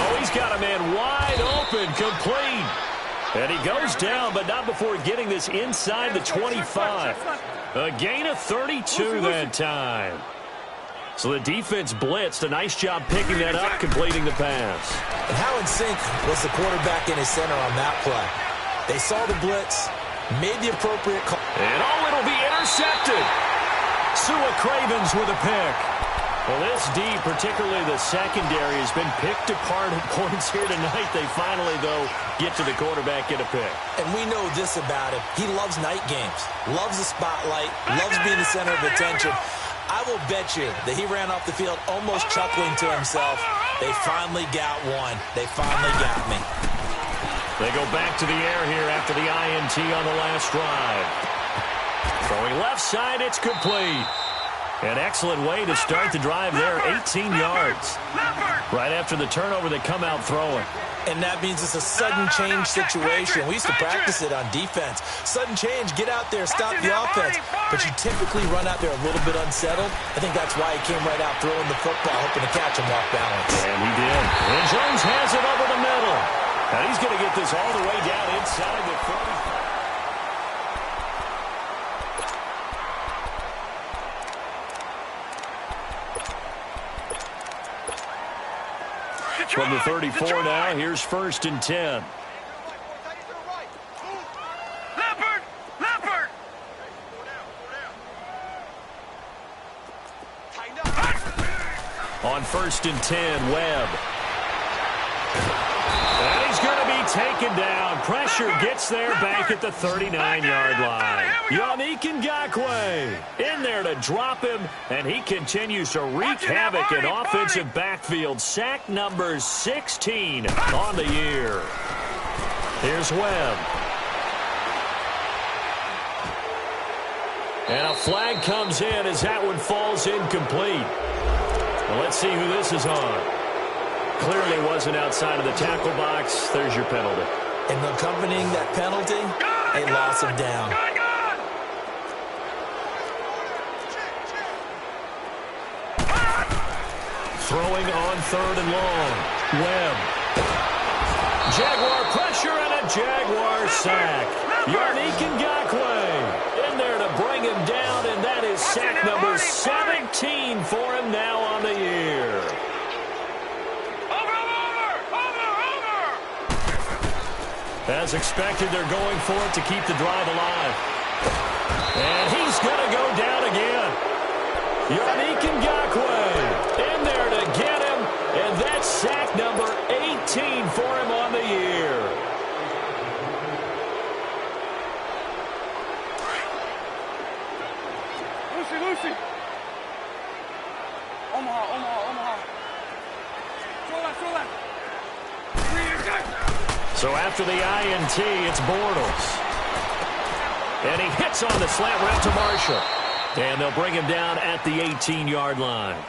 Oh, he's got a man wide open, complete. And he goes down, but not before getting this inside the 25. A gain of 32 that time. So the defense blitzed. A nice job picking that up, completing the pass. And how in sync was the quarterback in his center on that play? They saw the blitz, made the appropriate call. And oh, it'll be intercepted. Sua Cravens with a pick. Well, this D, particularly the secondary, has been picked apart at points here tonight. They finally, though, get to the quarterback, get a pick. And we know this about him. He loves night games, loves the spotlight, loves being the center of attention. I will bet you that he ran off the field almost chuckling to himself. They finally got one. They finally got me. They go back to the air here after the INT on the last drive. Throwing left side, it's complete. An excellent way to start the drive there, 18 yards. Right after the turnover, they come out throwing. And that means it's a sudden change situation. We used to practice it on defense. Sudden change, get out there, stop the offense. But you typically run out there a little bit unsettled. I think that's why he came right out throwing the football, hoping to catch him off balance. And he did. And Jones has it over the middle. And he's going to get this all the way down inside the 40. From the 34 now, here's 1st and 10. Leopard! Leopard! On 1st and 10, Webb. And he's going to be taken down. Pressure gets there back at the 39-yard line. Yannick Ngakoue in there to drop him, and he continues to wreak havoc in offensive backfield. Sack number 16 on the year. Here's Webb. And a flag comes in as that one falls incomplete. Well, let's see who this is on. Clearly wasn't outside of the tackle box. There's your penalty. And accompanying that penalty, a loss of down. Throwing on 3rd and long. Webb. Jaguar pressure and a Jaguar sack. Yannick Ngakoue in there to bring him down, and that is sack number 17 for him now on the year. As expected, they're going for it to keep the drive alive. And he's going to go down again. Yannick Ngakoue in there to get him, and that's sack number 18 for him on the year. Lucy. Omaha. Throw that. So after the INT, it's Bortles. And he hits on the slant route to Marshall. And they'll bring him down at the 18-yard line.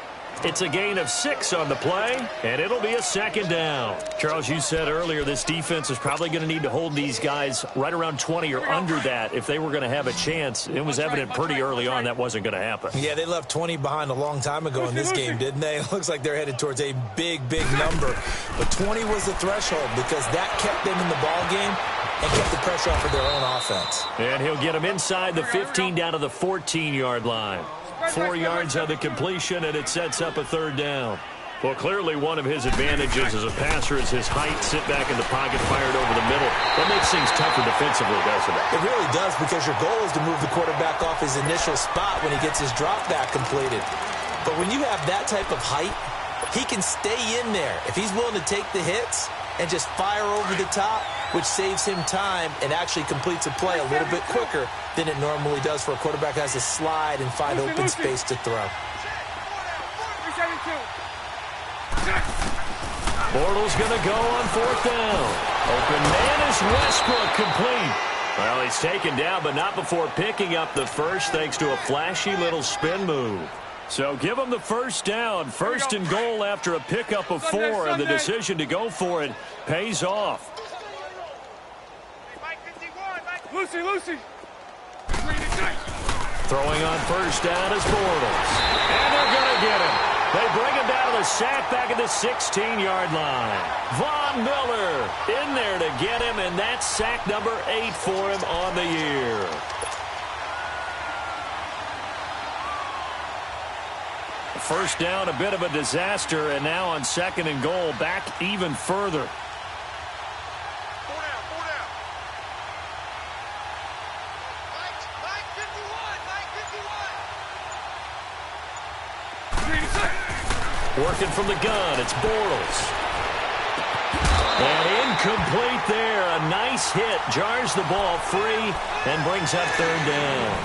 It's a gain of 6 on the play, and it'll be a 2nd down. Charles, you said earlier this defense is probably going to need to hold these guys right around 20 or under that if they were going to have a chance. It was evident pretty early on that wasn't going to happen. Yeah, they left 20 behind a long time ago in this game, didn't they? It looks like they're headed towards a big number. But 20 was the threshold because that kept them in the ball game and kept the pressure off of their own offense. And he'll get them inside the 15 down to the 14-yard line. 4 yards on the completion, and it sets up a 3rd down. Well, clearly one of his advantages as a passer is his height. Sit back in the pocket, fired over the middle. That makes things tougher defensively, doesn't it? It really does, because your goal is to move the quarterback off his initial spot when he gets his drop back completed. But when you have that type of height, he can stay in there. If he's willing to take the hits and just fire over the top, which saves him time and actually completes a play a little bit quicker than it normally does for a quarterback who has to slide and find open space to throw. Bortles going to go on 4th down. Open man is Westbrook, complete. Well, he's taken down, but not before picking up the first thanks to a flashy little spin move. So give him the 1st down. 1st and goal after a pickup of 4, and the decision to go for it pays off. Lucy. Throwing on 1st down is Bortles. And they're going to get him. They bring him down to the sack back at the 16-yard line. Von Miller in there to get him, and that's sack number 8 for him on the year. First down, a bit of a disaster, and now on 2nd and goal, back even further. Working from the gun, it's Bortles. And incomplete there. A nice hit. Jars the ball free and brings up 3rd down.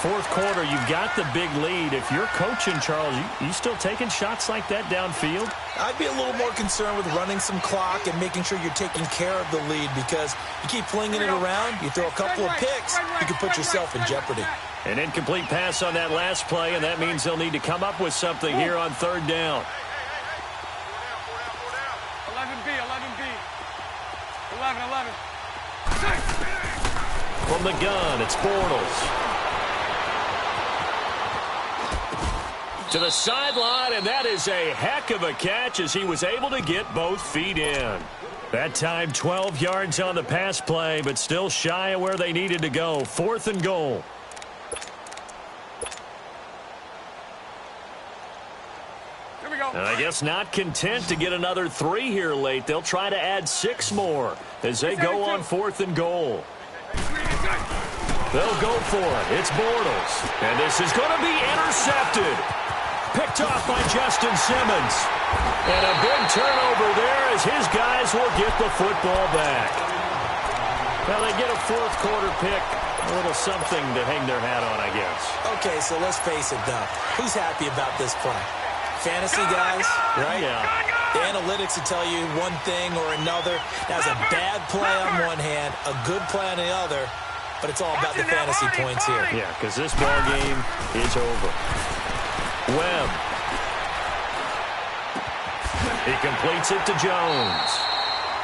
fourth quarter, you've got the big lead. If you're coaching, Charles, you still taking shots like that downfield? I'd be a little more concerned with running some clock and making sure you're taking care of the lead, because you keep flinging it around, you throw a couple of picks, you can put yourself in jeopardy. An incomplete pass on that last play, and that means they'll need to come up with something here on third down. 11B, 11B. 11. From the gun, it's Bortles. To the sideline, and that is a heck of a catch as he was able to get both feet in. That time 12 yards on the pass play, but still shy of where they needed to go. 4th and goal. Here we go. And I guess not content to get another 3 here late. They'll try to add 6 more as they go on 4th and goal. They'll go for it. It's Bortles. And this is going to be intercepted. Picked off by Justin Simmons. And a big turnover there as his guys will get the football back. Well, they get a fourth quarter pick. A little something to hang their hat on, I guess. Okay, so let's face it, though. Who's happy about this play? Fantasy guys, right? Yeah. The analytics will tell you one thing or another. That's a bad play on one hand, a good play on the other, but it's all about the fantasy points here. Yeah, because this ball game is over. Webb. He completes it to Jones.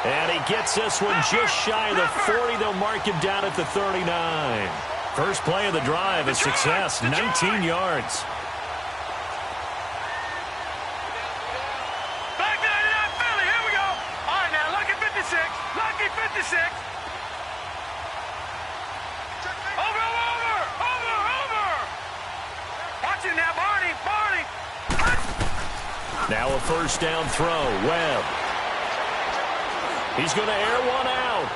And he gets this one just shy of the 40. They'll mark him down at the 39. First play of the drive, a success, 19 yards. Back to 99 Philly. Here we go. All right, now, lucky 56. Lucky 56. Over. Watch it now, Barney. Now a first down throw. Webb. He's going to air one out.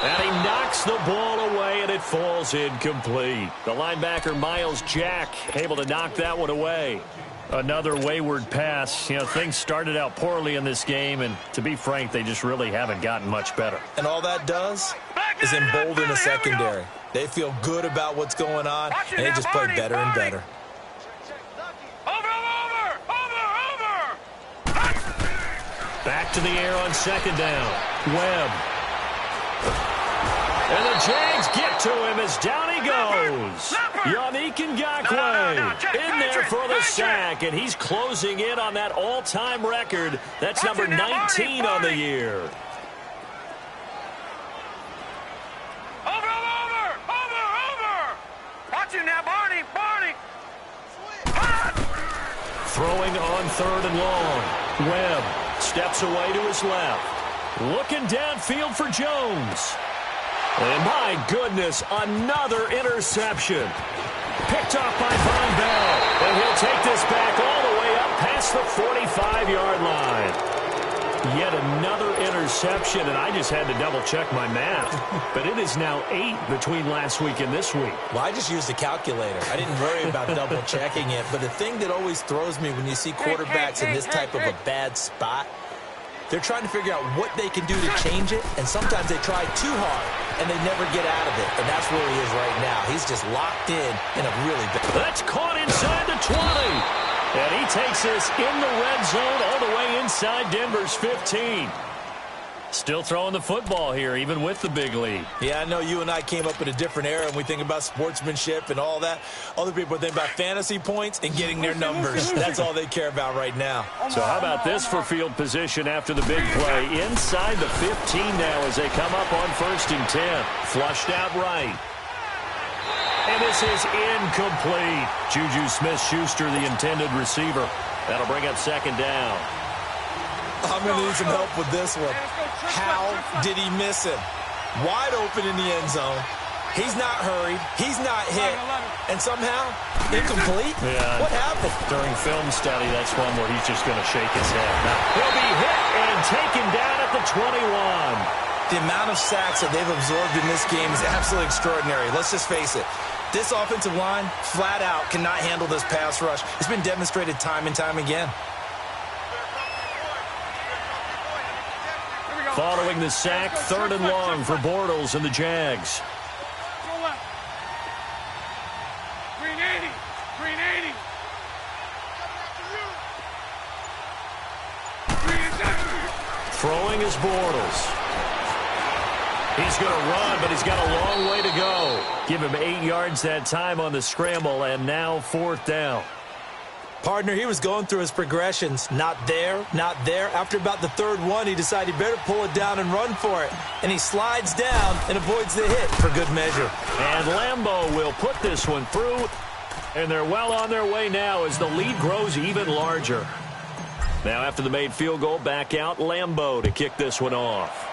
And he knocks the ball away, and it falls incomplete. The linebacker, Miles Jack, able to knock that one away. Another wayward pass. You know, things started out poorly in this game, and to be frank, they just really haven't gotten much better. And all that does is embolden the secondary. They feel good about what's going on, and they just play better and better. Back to the air on second down. Webb. And the Jags get to him as down he goes. Yannick Ngakoue in there for the sack, and he's closing in on that all-time record. That's number 19 on the year. Over. Watch it now, Barney. Throwing on third and long. Webb steps away to his left. Looking downfield for Jones. And my goodness, another interception. Picked off by Von Bell. And he'll take this back all the way up past the 45-yard line. Yet another interception, and I just had to double-check my math. But it is now 8 between last week and this week. Well, I just used a calculator. I didn't worry about double-checking it. But the thing that always throws me when you see quarterbacks in this type of a bad spot, they're trying to figure out what they can do to change it, and sometimes they try too hard, and they never get out of it. And that's where he is right now. He's just locked in a really bad... That's caught inside the 20. And he takes this in the red zone all the way inside Denver's 15. Still throwing the football here, even with the big lead. Yeah, I know you and I came up in a different era, and we think about sportsmanship and all that. Other people think about fantasy points and getting their numbers. That's all they care about right now. So how about this for field position after the big play? Inside the 15 now as they come up on 1st and 10. Flushed out right. And this is incomplete. Juju Smith-Schuster, the intended receiver. That'll bring up second down. I'm going to need some help with this one. How did he miss him? Wide open in the end zone. He's not hurried. He's not hit. And somehow, incomplete? Yeah. What happened? During film study, that's one where he's just going to shake his head. Now, he'll be hit and taken down at the 21. The amount of sacks that they've absorbed in this game is absolutely extraordinary. Let's just face it. This offensive line, flat out, cannot handle this pass rush. It's been demonstrated time and time again. Following the sack, 3rd and long for Bortles and the Jags. Throwing is Bortles. He's going to run, but he's got a long way to go. Give him 8 yards that time on the scramble, and now 4th down. Partner, he was going through his progressions. Not there, not there. After about the 3rd one, he decided he better pull it down and run for it. And he slides down and avoids the hit for good measure. And Lambeau will put this one through. And they're well on their way now as the lead grows even larger. Now after the made field goal, back out Lambeau to kick this one off.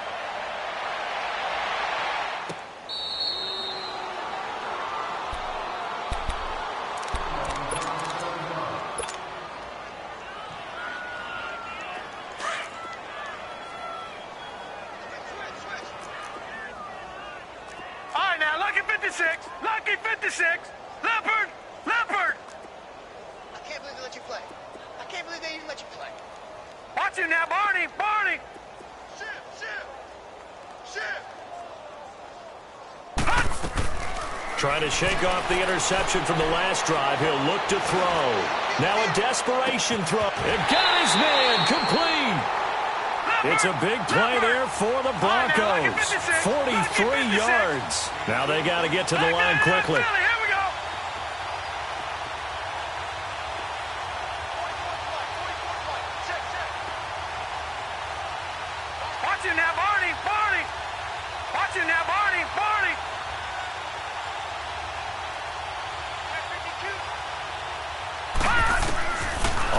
Lucky 56! Leopard! Leopard! I can't believe they let you play. I can't believe they even let you play. Watch him now, Barney! Barney! Shift! Trying to shake off the interception from the last drive. He'll look to throw. Now a desperation throw. And got his man complete. It's a big play there for the Broncos. 43 yards. Now they got to get to the line quickly. Here we go. Watch him now, Barney. Barney. Watch him now, Barney. Barney.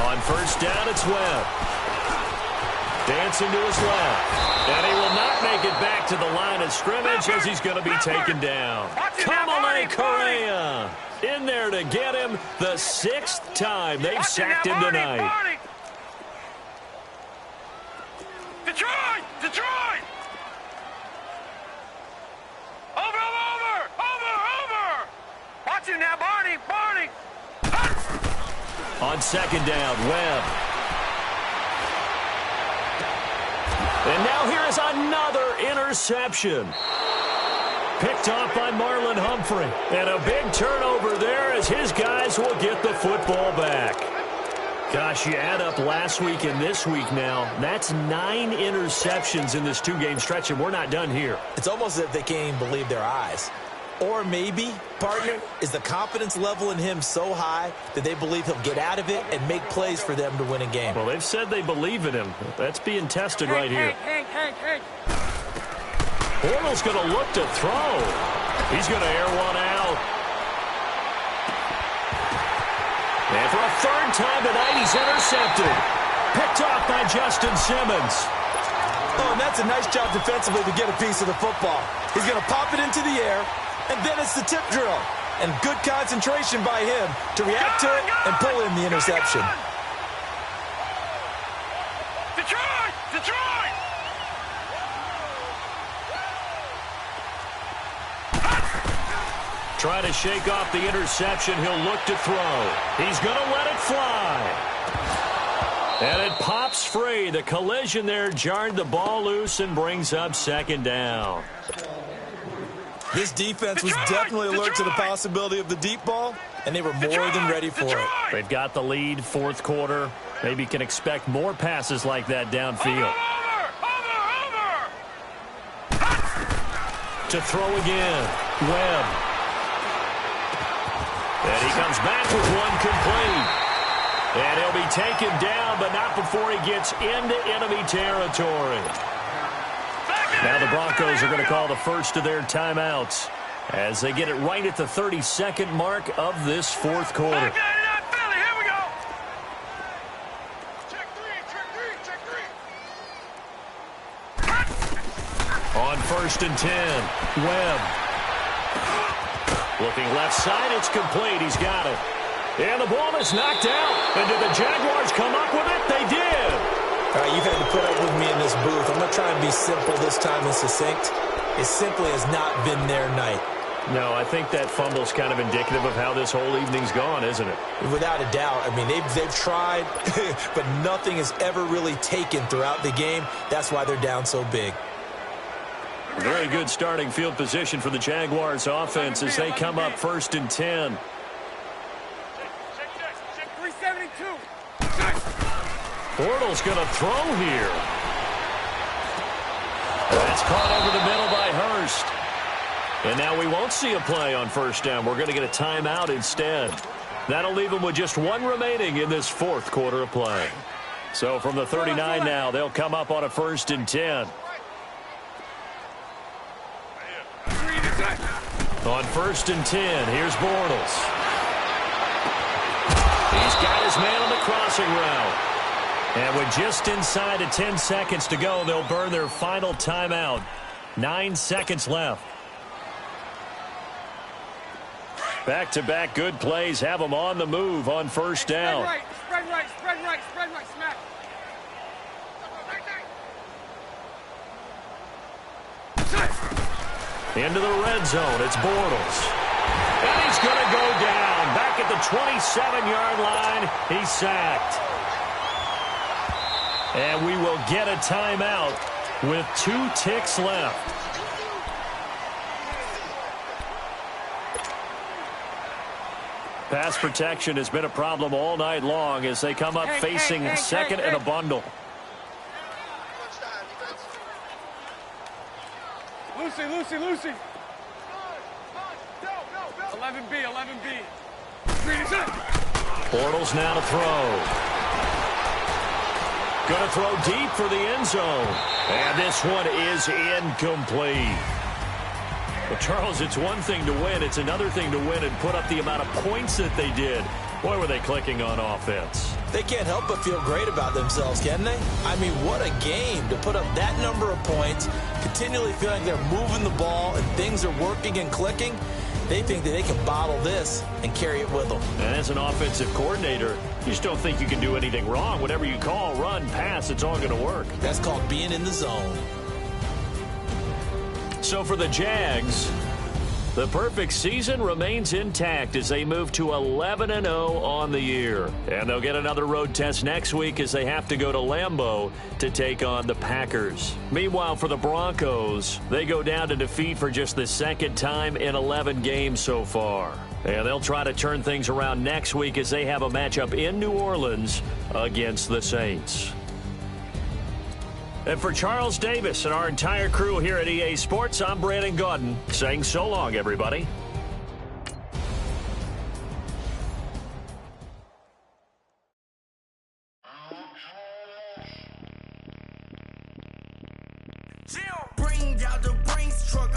On 1st down, it's Webb. Dancing to his left. And he will not make it back to the line of scrimmage as he's going to be taken down. Kamalei Correa in there to get him the 6th time they've sacked him tonight. Detroit! Detroit! Over! Watch him now, Barney! Barney! On 2nd down, Webb. And now here is another interception. Picked off by Marlon Humphrey. And a big turnover there as his guys will get the football back. Gosh, you add up last week and this week now, that's 9 interceptions in this 2-game stretch, and we're not done here. It's almost as if they can't even believe their eyes. Or maybe, partner, is the confidence level in him so high that they believe he'll get out of it and make plays for them to win a game. Well, they've said they believe in him. That's being tested right here. Bortles going to look to throw. He's going to air one out. And for a 3rd time tonight, he's intercepted. Picked off by Justin Simmons. Oh, and that's a nice job defensively to get a piece of the football. He's going to pop it into the air, and then it's the tip drill. And good concentration by him to react to it and pull in the interception. Detroit! Detroit! Try to shake off the interception. He'll look to throw. He's going to let it fly. And it pops free. The collision there jarred the ball loose and brings up 2nd down. This defense was definitely alert to the possibility of the deep ball, and they were more than ready for it. They've got the lead, 4th quarter. Maybe can expect more passes like that downfield. To throw again. Webb. And he comes back with one complete. And he'll be taken down, but not before he gets into enemy territory. Now the Broncos are going to call the first of their timeouts as they get it right at the 32nd mark of this 4th quarter. On 1st and 10, Webb. Looking left side, it's complete. He's got it. And the ball is knocked out. And did the Jaguars come up with it? They did. All right, you've had to put up with me in this booth. I'm going to try and be simple this time and succinct. It simply has not been their night. No, I think that fumble's kind of indicative of how this whole evening's gone, isn't it? Without a doubt. I mean, they've tried, but nothing has ever really taken throughout the game. That's why they're down so big. Very good starting field position for the Jaguars offense as they come up 1st and 10. Check 372. Bortles going to throw here. That's caught over the middle by Hurst. And now we won't see a play on first down. We're going to get a timeout instead. That'll leave them with just one remaining in this fourth quarter of play. So from the 39 now, they'll come up on a 1st and 10. On 1st and 10, here's Bortles. He's got his man on the crossing route. And with just inside of 10 seconds to go, they'll burn their final timeout. 9 seconds left. Back-to-back good plays have them on the move on first down. Spread right, smack. Into the red zone, it's Bortles. And he's going to go down. Back at the 27-yard line, he's sacked. And we will get a timeout with 2 ticks left. Pass protection has been a problem all night long as they come up facing second and a bundle. Lucy. 11B. Bortles now to throw. Going to throw deep for the end zone. And this one is incomplete. Well, Charles, it's one thing to win. It's another thing to win and put up the amount of points that they did. Boy, were they clicking on offense. They can't help but feel great about themselves, can they? I mean, what a game to put up that number of points, continually feeling like they're moving the ball and things are working and clicking. They think that they can bottle this and carry it with them. And as an offensive coordinator, you just don't think you can do anything wrong. Whatever you call, run, pass, it's all going to work. That's called being in the zone. So for the Jags, the perfect season remains intact as they move to 11-0 on the year. And they'll get another road test next week as they have to go to Lambeau to take on the Packers. Meanwhile, for the Broncos, they go down to defeat for just the second time in 11 games so far. And they'll try to turn things around next week as they have a matchup in New Orleans against the Saints. And for Charles Davis and our entire crew here at EA Sports, I'm Brandon Gaudin saying so long, everybody. Bring out the Brinks truck.